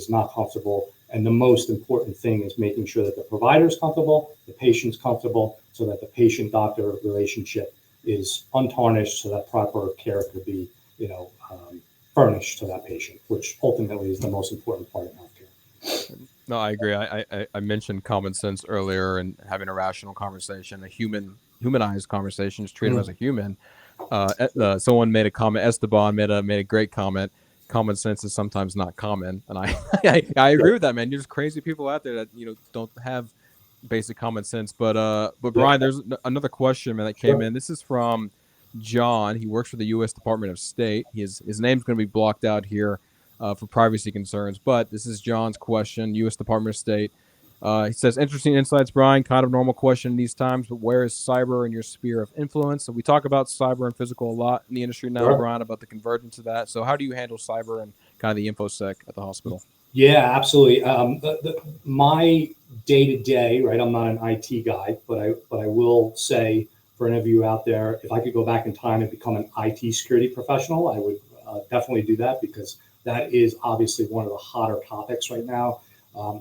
not comfortable. And the most important thing is making sure that the provider is comfortable, the patient's comfortable, so that the patient-doctor relationship is untarnished, so that proper care could be, furnished to that patient, which ultimately is the most important part of healthcare. No, I agree. I mentioned common sense earlier and having a rational conversation, a humanized conversation, just treat him as a human. Someone made a comment. Esteban made a great comment. Common sense is sometimes not common, and I agree with that, man. There's crazy people out there that don't have basic common sense. But Brian, there's another question, man, that came in. This is from John. He works for the U.S. Department of State. His name's going to be blocked out here for privacy concerns, but this is John's question. U.S. Department of State. He says, interesting insights, Brian. Kind of normal question in these times, but where is cyber in your sphere of influence? So we talk about cyber and physical a lot in the industry now, Brian, about the convergence of that. So how do you handle cyber and kind of the InfoSec at the hospital? Yeah, absolutely. My day-to-day, right, I'm not an IT guy, but I will say for any of you out there, if I could go back in time and become an IT security professional, I would definitely do that, because that is obviously one of the hotter topics right now,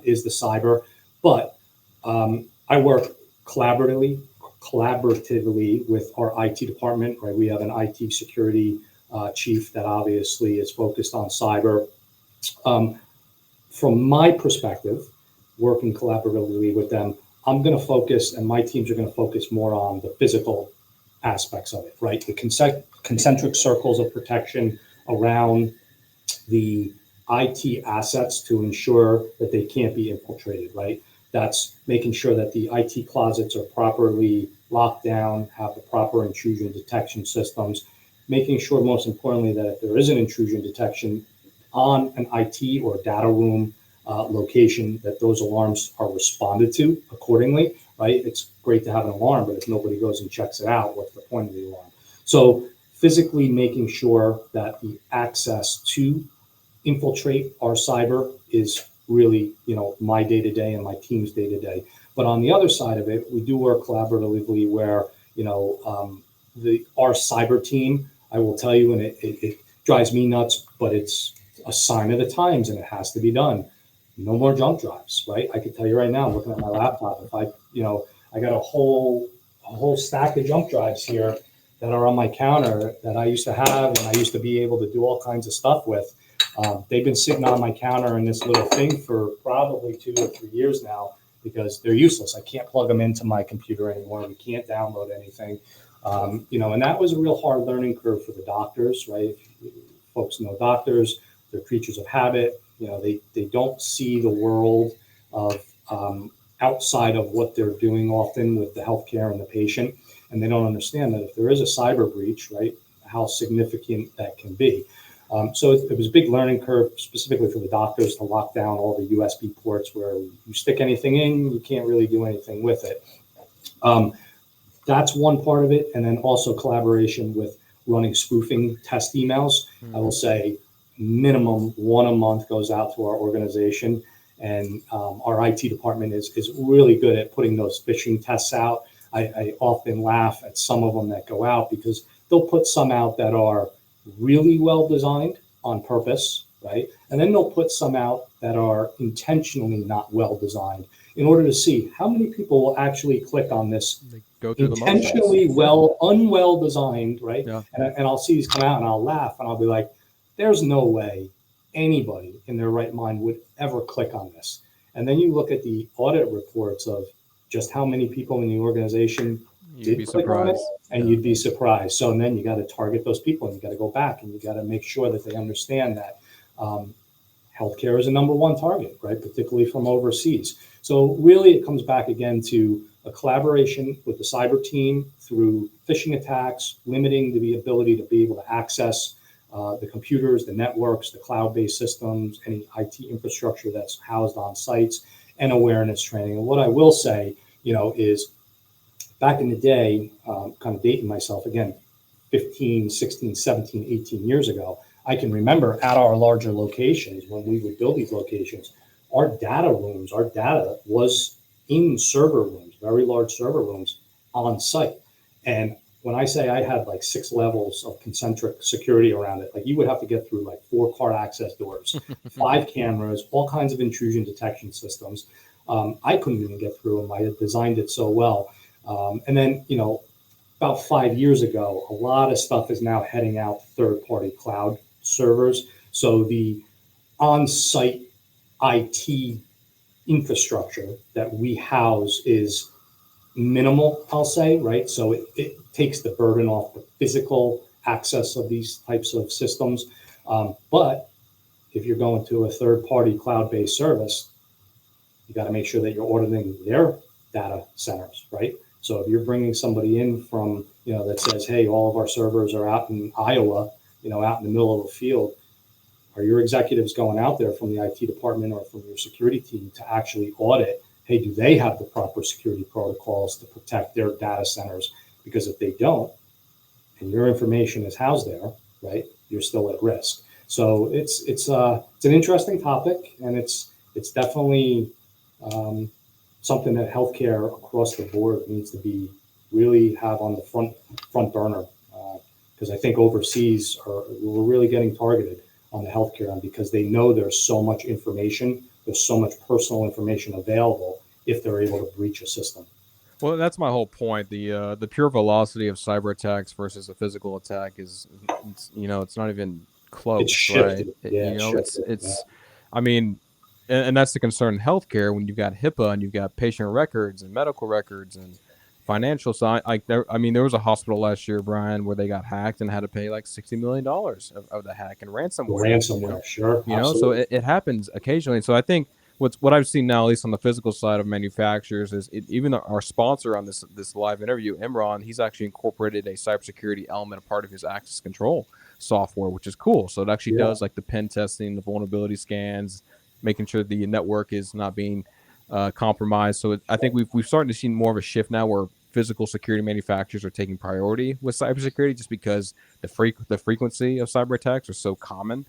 is the cyber. But I work collaboratively with our IT department, right? We have an IT security chief that obviously is focused on cyber. From my perspective, working collaboratively with them, I'm going to focus, and my teams are going to focus more on the physical aspects of it, right? The concentric circles of protection around the IT assets to ensure that they can't be infiltrated, right? That's making sure that the IT closets are properly locked down, have the proper intrusion detection systems, making sure, most importantly, that if there is an intrusion detection on an IT or data room location, that those alarms are responded to accordingly, right? It's great to have an alarm, but if nobody goes and checks it out, what's the point of the alarm? So physically making sure that the access to infiltrate our cyber is really, my day-to-day and my team's day-to-day. But on the other side of it, we do work collaboratively where, our cyber team, I will tell you, and it drives me nuts, but it's a sign of the times and it has to be done. No more junk drives, right? I can tell you right now, looking at my laptop, if I got a whole stack of junk drives here that are on my counter that I used to have and I used to be able to do all kinds of stuff with. They've been sitting on my counter in this little thing for probably 2 or 3 years now, because they're useless. I can't plug them into my computer anymore. We can't download anything. And that was a real hard learning curve for the doctors, right? Folks know doctors, they're creatures of habit. They don't see the world of outside of what they're doing often with the healthcare and the patient. And they don't understand that if there is a cyber breach, right, how significant that can be. So it was a big learning curve, specifically for the doctors, to lock down all the USB ports where you stick anything in, you can't really do anything with it. That's one part of it. And then also collaboration with running spoofing test emails. I will say minimum one a month goes out to our organization. And our IT department is really good at putting those phishing tests out. I often laugh at some of them that go out, because they'll put some out that are really well designed on purpose, right? And then they'll put some out that are intentionally not well designed, in order to see how many people will actually click on this Go through intentionally unwell designed, right? Yeah. And I'll see these come out and I'll laugh and I'll be like, there's no way anybody in their right mind would ever click on this. And then you look at the audit reports of just how many people in the organization did click on it, and you'd be surprised. So then you got to target those people, and you got to go back and you got to make sure that they understand that healthcare is a number one target, right? Particularly from overseas. So really it comes back again to a collaboration with the cyber team through phishing attacks, limiting the ability to be able to access the computers, the networks, the cloud-based systems, any IT infrastructure that's housed on sites, and awareness training. And what I will say, is back in the day, kind of dating myself again, 15, 16, 17, 18 years ago, I can remember at our larger locations, when we would build these locations, our data was in server rooms, very large server rooms on site. And when I say I had like 6 levels of concentric security around it, like you would have to get through like 4 car access doors, 5 cameras, all kinds of intrusion detection systems. I couldn't even get through them. I had designed it so well. And then, about 5 years ago, a lot of stuff is now heading out to third-party cloud servers. So the on-site IT infrastructure that we house is minimal, I'll say, right? So it takes the burden off the physical access of these types of systems. But if you're going to a third-party cloud-based service, you got to make sure that you're auditing their data centers, right? So if you're bringing somebody in from, that says, hey, all of our servers are out in Iowa, out in the middle of a field, are your executives going out there from the IT department or from your security team to actually audit, hey, do they have the proper security protocols to protect their data centers? Because if they don't, and your information is housed there, right, you're still at risk. So it's an interesting topic, and it's definitely something that healthcare across the board needs to be really have on the front burner, because I think overseas we're really getting targeted on the healthcare end because they know there's so much information, there's so much personal information available if they're able to breach a system. Well, that's my whole point. The pure velocity of cyber attacks versus a physical attack is, it's not even close, It's shifted. right? It's I mean, and that's the concern in healthcare when you've got HIPAA and you've got patient records and medical records and financial side. There was a hospital last year, Brian, where they got hacked and had to pay like $60 million of the hack and ransomware. Sure. So it happens occasionally. So I think what I've seen now, at least on the physical side of manufacturers, is even our sponsor on this live interview, Imran, he's actually incorporated a cybersecurity element, a part of his access control software, which is cool. So it actually does like the pen testing, the vulnerability scans, making sure the network is not being compromised. So I think we've started to see more of a shift now where physical security manufacturers are taking priority with cybersecurity just because the frequency of cyber attacks are so common.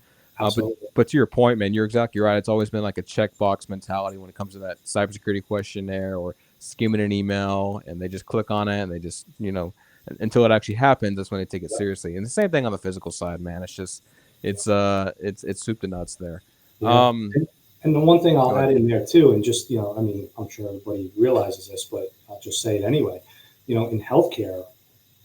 But to your point, man, you're exactly right. It's always been like a checkbox mentality when it comes to that cybersecurity questionnaire or skimming an email, and they just click on it and they just, until it actually happens, that's when they take it seriously. And the same thing on the physical side, man. It's just, it's soup to nuts there. Yeah. And the one thing I'll add in there too, and just, I'm sure everybody realizes this, but I'll just say it anyway. In healthcare,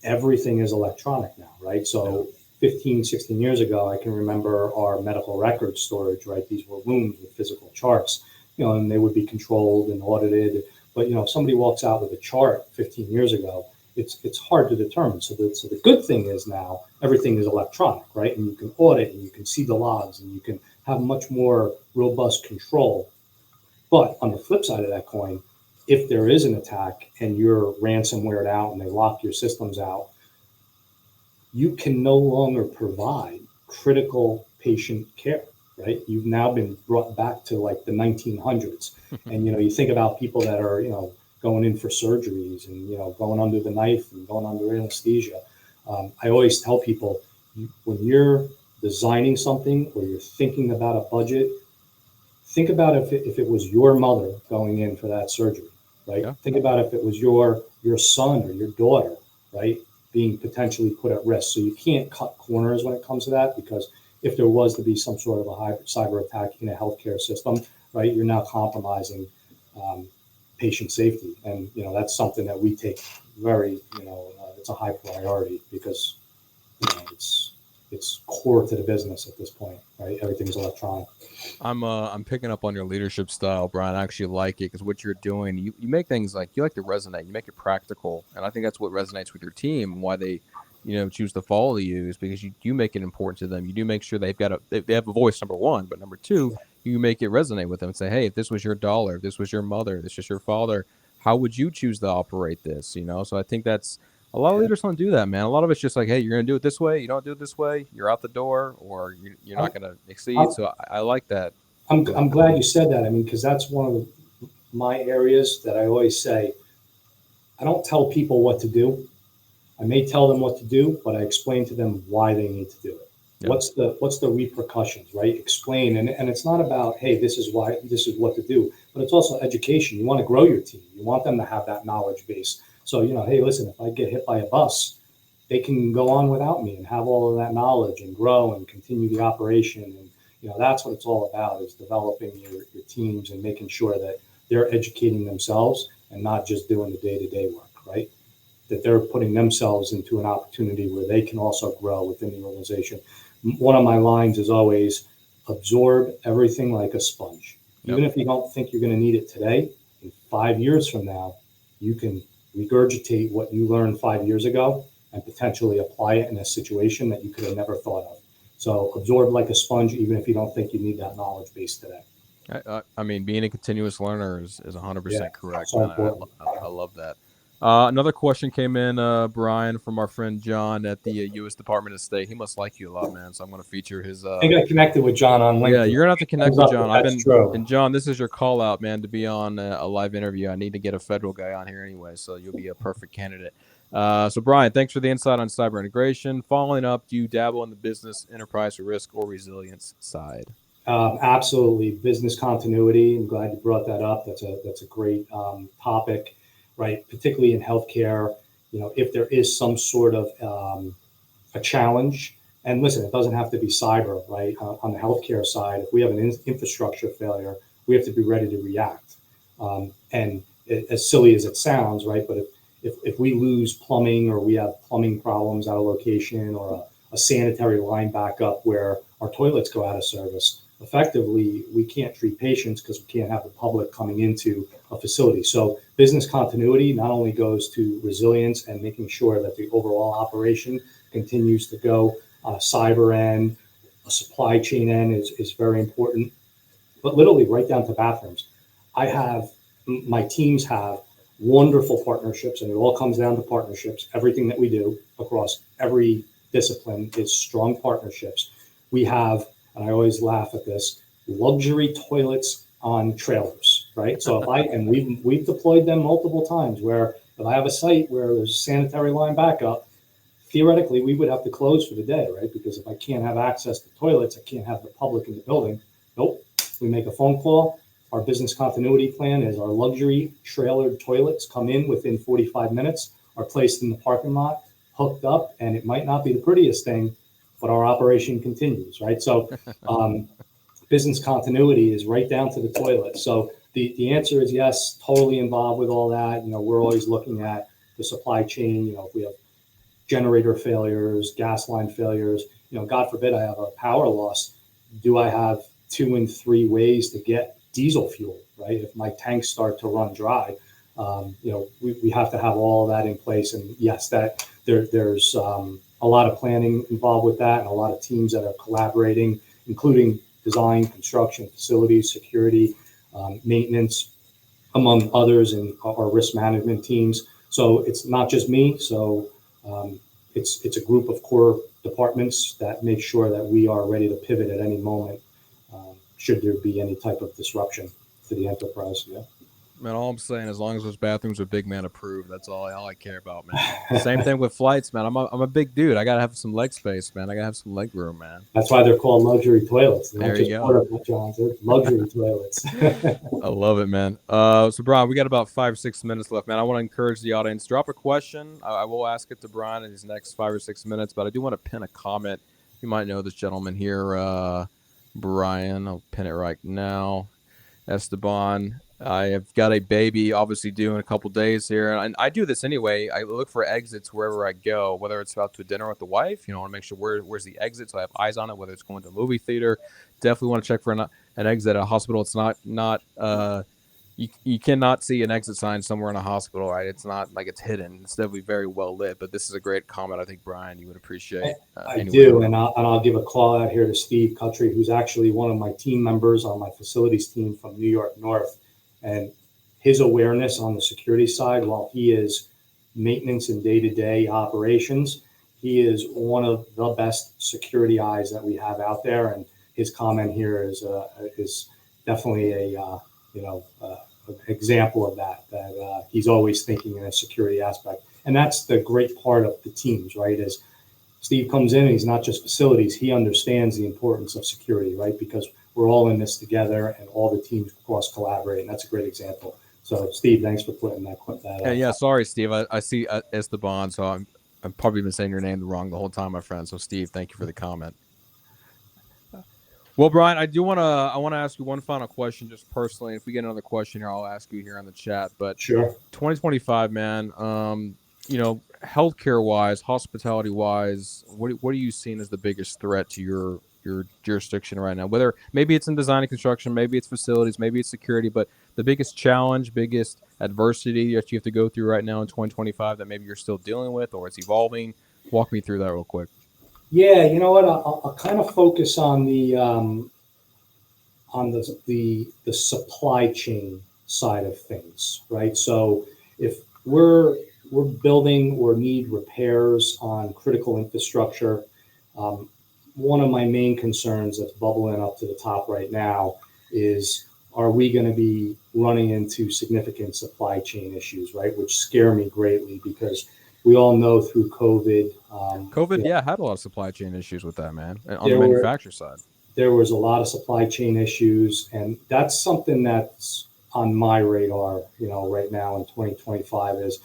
everything is electronic now, right? So 15, 16 years ago, I can remember our medical record storage, right? These were rooms with physical charts, and they would be controlled and audited. But, if somebody walks out with a chart 15 years ago, it's hard to determine. So the good thing is now everything is electronic, right? And you can audit and you can see the logs and you can have much more robust control. But on the flip side of that coin, if there is an attack and you're ransomwared out and they lock your systems out, you can no longer provide critical patient care, right? You've now been brought back to like the 1900s. And, you think about people that are, going in for surgeries and, going under the knife and going under anesthesia. I always tell people, when you're designing something or you're thinking about a budget, think about if it was your mother going in for that surgery, right? Yeah. Think about if it was your son or your daughter, right, being potentially put at risk. So you can't cut corners when it comes to that, because if there was to be some sort of a cyber attack in a healthcare system, right, you're now compromising patient safety. And, that's something that we take very, it's a high priority because, it's core to the business at this point, right? Everything's electronic. I'm picking up on your leadership style, Brian. I actually like it because what you're doing, you make things like, you like to resonate, you make it practical. And I think that's what resonates with your team and why they, choose to follow you, is because you make it important to them. You do make sure they have a voice, number one, but number two, you make it resonate with them and say, hey, if this was your dollar, if this was your mother, if this was your father, how would you choose to operate this? So I think that's, a lot of leaders don't do that, man. A lot of it's just like, hey, you're going to do it this way. You don't do it this way, you're out the door, or you're not going to exceed. So I like that. I'm glad you said that. I mean, because that's one of my areas that I always say, I don't tell people what to do. I may tell them what to do, but I explain to them why they need to do it. Yeah. What's the repercussions, right? Explain. And it's not about, hey, this is what to do, but it's also education. You want to grow your team. You want them to have that knowledge base. So, hey, listen, if I get hit by a bus, they can go on without me and have all of that knowledge and grow and continue the operation. And, that's what it's all about, is developing your teams and making sure that they're educating themselves and not just doing the day-to-day work, right? That they're putting themselves into an opportunity where they can also grow within the organization. One of my lines is always absorb everything like a sponge. Yep. Even if you don't think you're going to need it today, in 5 years from now, you can regurgitate what you learned 5 years ago and potentially apply it in a situation that you could have never thought of. So absorb like a sponge, even if you don't think you need that knowledge base today. I mean, being a continuous learner is 100% correct. so Man. important. I love that. Another question came in, Brian, from our friend John at the U.S. Department of State. He must like you a lot, man. So I'm going to feature his. I think I connected with John on LinkedIn. Yeah, you're gonna have to connect with John. That's true. And John, this is your call out, man, to be on a live interview. I need to get a federal guy on here anyway, so you'll be a perfect candidate. So Brian, thanks for the insight on cyber integration. Following up, do you dabble in the business, enterprise, risk, or resilience side? Absolutely, business continuity. I'm glad you brought that up. That's a great topic, right? Particularly in healthcare. If there is some sort of a challenge, and listen, it doesn't have to be cyber, right? On the healthcare side, if we have an infrastructure failure, we have to be ready to react. And as silly as it sounds, right? But if we lose plumbing, or we have plumbing problems at a location, or a sanitary line backup where our toilets go out of service, effectively, we can't treat patients because we can't have the public coming into a facility. So business continuity not only goes to resilience and making sure that the overall operation continues to go on a cyber end, a supply chain end is very important, but literally right down to bathrooms. My teams have wonderful partnerships, and it all comes down to partnerships. Everything that we do across every discipline is strong partnerships. We have, and I always laugh at this, luxury toilets on trailers, right? So we've deployed them multiple times, where if I have a site where there's a sanitary line backup, theoretically we would have to close for the day, right? Because if I can't have access to toilets, I can't have the public in the building. Nope. We make a phone call. Our business continuity plan is our luxury trailered toilets come in within 45 minutes, are placed in the parking lot, hooked up, and it might not be the prettiest thing, but our operation continues, right? So business continuity is right down to the toilet. So the answer is yes, totally involved with all that. We're always looking at the supply chain. If we have generator failures, gas line failures, God forbid I have a power loss, do I have 2 and 3 ways to get diesel fuel, right? If my tanks start to run dry, we have to have all of that in place. And yes, that there's a lot of planning involved with that, and a lot of teams that are collaborating, including design, construction, facilities, security, maintenance, among others, in our risk management teams. So it's not just me. So it's a group of core departments that make sure that we are ready to pivot at any moment, should there be any type of disruption to the enterprise. Yeah. Man, all I'm saying, as long as those bathrooms are big man approved, that's all I care about, man. Same thing with flights, man. I'm a big dude. I gotta have some leg space, man. I gotta have some leg room, man. That's why they're called luxury toilets. They're there not you just go. portable johns, they're luxury toilets. I love it, man. So Brian, we got about 5 or 6 minutes left, man. I want to encourage the audience, drop a question. I will ask it to Brian in his next 5 or 6 minutes, but I do want to pin a comment. You might know this gentleman here, Brian. I'll pin it right now. Esteban. I have got a baby obviously due in a couple days here, and I do this anyway. I look for exits wherever I go, whether it's out to a dinner with the wife. I want to make sure where's the exit, so I have eyes on it. Whether it's going to a movie theater, definitely want to check for an exit at a hospital. It's not you cannot see an exit sign somewhere in a hospital, right? It's not like it's hidden. It's definitely very well lit. But this is a great comment. I think, Brian, you would appreciate. I do, and I'll give a call out here to Steve Cutry, who's actually one of my team members on my facilities team from New York North. And his awareness on the security side, while he is maintenance and day-to-day operations, he is one of the best security eyes that we have out there. And his comment here is definitely an example of that he's always thinking in a security aspect. And that's the great part of the teams, right? Is Steve comes in and he's not just facilities, he understands the importance of security, right? Because we're all in this together, and all the teams cross collaborate, and that's a great example. So, Steve, thanks for putting that. Yeah, sorry, Steve. I see Esteban, so I've probably been saying your name wrong the whole time, my friend. So Steve, thank you for the comment. Well, Brian, I want to ask you one final question, just personally. If we get another question here, I'll ask you here on the chat. But Sure. 2025, man, healthcare wise, hospitality wise, what are you seeing as the biggest threat to your jurisdiction right now? Whether maybe it's in design and construction, maybe it's facilities, maybe it's security, but the biggest challenge, biggest adversity that you have to go through right now in 2025 that maybe you're still dealing with or it's evolving. Walk me through that real quick. Yeah, you know what? I'll kind of focus on the supply chain side of things, right? So if we're building or need repairs on critical infrastructure, one of my main concerns that's bubbling up to the top right now is, are we going to be running into significant supply chain issues, right? Which scare me greatly because we all know through COVID. COVID, yeah, had a lot of supply chain issues with that, man, on the There were manufacturer side. there was a lot of supply chain issues, and that's something that's on my radar, right now in 2025 is,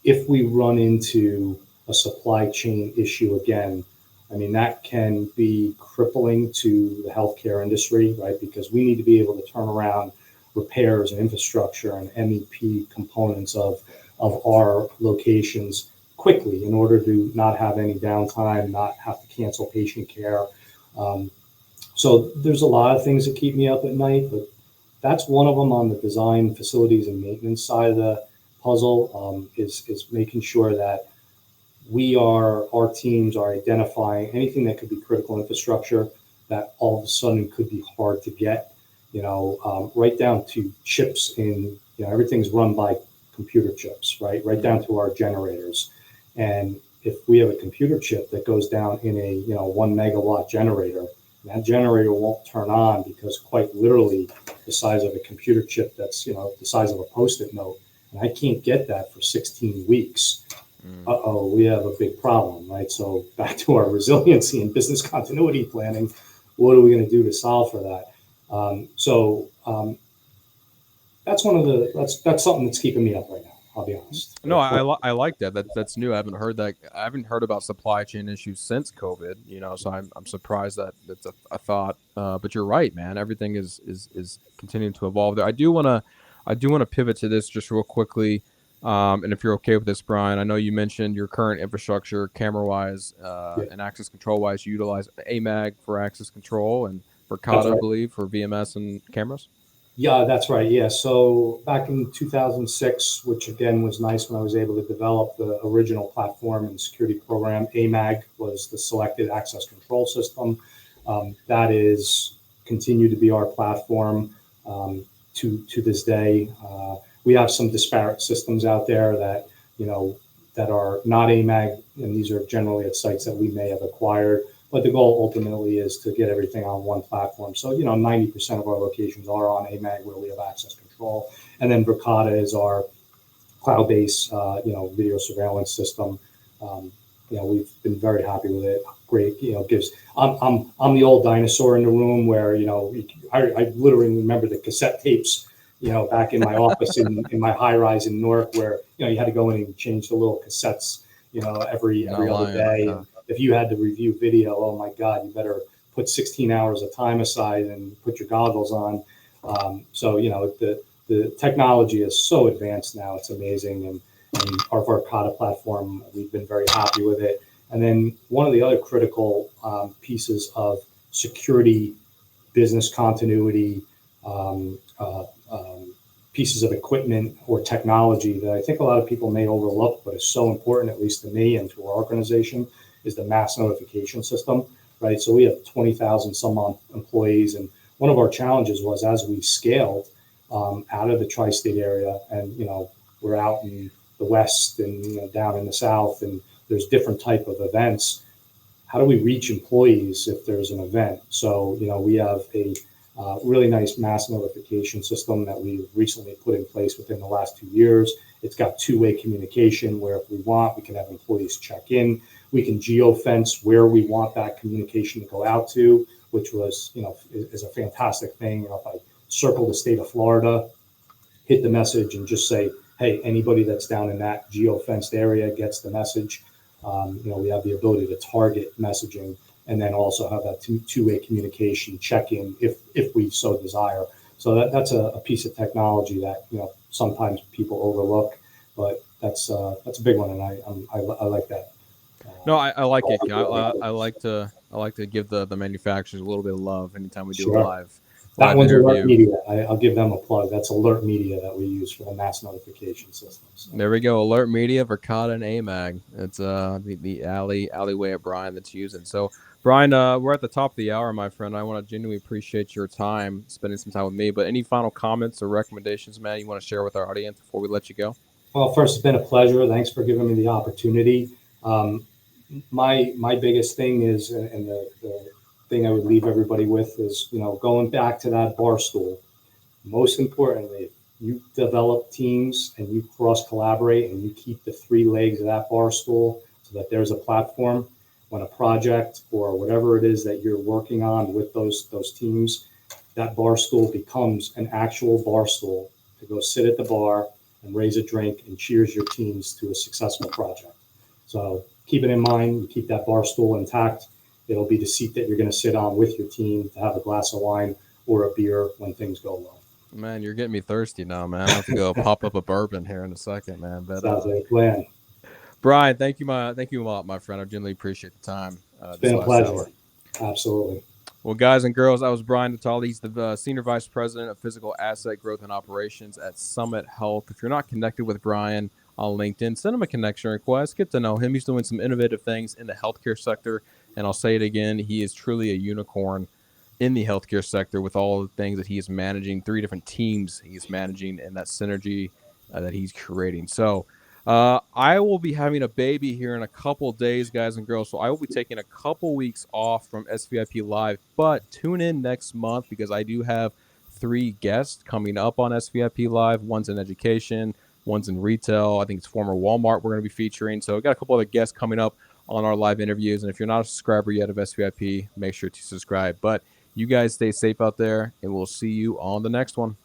if we run into a supply chain issue again, I mean, that can be crippling to the healthcare industry, right? Because we need to be able to turn around repairs and infrastructure and MEP components of our locations quickly in order to not have any downtime, not have to cancel patient care. So there's a lot of things that keep me up at night, but that's one of them on the design, facilities, and maintenance side of the puzzle, is making sure that our teams are identifying anything that could be critical infrastructure that all of a sudden could be hard to get, right down to chips everything's run by computer chips, right? Right down to our generators. And if we have a computer chip that goes down in a 1 megawatt generator, that generator won't turn on because quite literally the size of a computer chip that's the size of a Post-it note, and I can't get that for 16 weeks. We have a big problem, right? So back to our resiliency and business continuity planning, what are we going to do to solve for that? That's that's something that's keeping me up right now. I'll be honest. No, I like that. That's new. I haven't heard that. I haven't heard about supply chain issues since COVID. So I'm surprised that that's a thought. But you're right, man. Everything is continuing to evolve there. I do want to pivot to this just real quickly. And if you're okay with this, Brian, I know you mentioned your current infrastructure, camera-wise and access control-wise, you utilize AMAG for access control and Verkada, I believe, for VMS and cameras. Yeah, that's right. Yeah. So back in 2006, which again was nice when I was able to develop the original platform and security program, AMAG was the selected access control system. That is continued to be our platform to this day. We have some disparate systems out there that are not AMAG, and these are generally at sites that we may have acquired. But the goal ultimately is to get everything on one platform. So 90% of our locations are on AMAG where we have access control, and then Verkada is our cloud-based video surveillance system. We've been very happy with it. Great, gives. I'm the old dinosaur in the room where I literally remember the cassette tapes. Back in my office in my high rise in Newark, where you had to go in and change the little cassettes, every other day. And if you had to review video, oh my God, you better put 16 hours of time aside and put your goggles on. So the technology is so advanced now; it's amazing. And our Verkada platform, we've been very happy with it. And then one of the other critical pieces of security, business continuity. Pieces of equipment or technology that I think a lot of people may overlook, but is so important, at least to me and to our organization, is the mass notification system, right? So we have 20,000 some odd employees, and one of our challenges was as we scaled out of the tri-state area, and we're out in the west and down in the south, and there's different type of events. How do we reach employees if there's an event? So we have a really nice mass notification system that we recently put in place within the last 2 years. It's got two-way communication where if we want, we can have employees check in. We can geofence where we want that communication to go out to, which was, is a fantastic thing. If I circle the state of Florida, hit the message and just say, hey, anybody that's down in that geo-fenced area gets the message. We have the ability to target messaging and then also have that two-way communication check-in if we so desire. So that's a piece of technology that sometimes people overlook, but that's a big one, and I like that. No, I like it. I like to give the manufacturers a little bit of love anytime we do a Sure. live That one's Alert interview. Media. I'll give them a plug. That's Alert Media that we use for the mass notification systems. There we go. Alert Media, Verkada, and AMAG. It's the alleyway at Brian that's using. So, Brian, we're at the top of the hour, my friend. I want to genuinely appreciate your time, spending some time with me. But any final comments or recommendations, man, you want to share with our audience before we let you go? Well, first, it's been a pleasure. Thanks for giving me the opportunity. My biggest thing is, and the thing I would leave everybody with is, going back to that bar stool. Most importantly, you develop teams and you cross collaborate and you keep the three legs of that bar stool so that there's a platform when a project or whatever it is that you're working on with those teams, that bar stool becomes an actual bar stool to go sit at the bar and raise a drink and cheers your teams to a successful project. So keep it in mind, you keep that bar stool intact. It'll be the seat that you're going to sit on with your team to have a glass of wine or a beer when things go well. Man, you're getting me thirsty now, man. I have to go pop up a bourbon here in a second, man. But sounds like a plan. Brian, thank you a lot, my friend. I genuinely appreciate the time. It's been a pleasure. Absolutely. Well, guys and girls, that was Brian Natale. He's the Senior Vice President of Physical Asset Growth and Operations at Summit Health. If you're not connected with Brian on LinkedIn, send him a connection request. Get to know him. He's doing some innovative things in the healthcare sector. And I'll say it again, he is truly a unicorn in the healthcare sector with all the things that he is managing, 3 different teams he is managing, and that synergy that he's creating. So I will be having a baby here in a couple days, guys and girls. So I will be taking a couple weeks off from SVIP Live, but tune in next month because I do have 3 guests coming up on SVIP Live. One's in education, one's in retail. I think it's former Walmart we're going to be featuring. So I've got a couple other guests coming up on our live interviews. And if you're not a subscriber yet of SVIP, make sure to subscribe. But you guys stay safe out there, and we'll see you on the next one.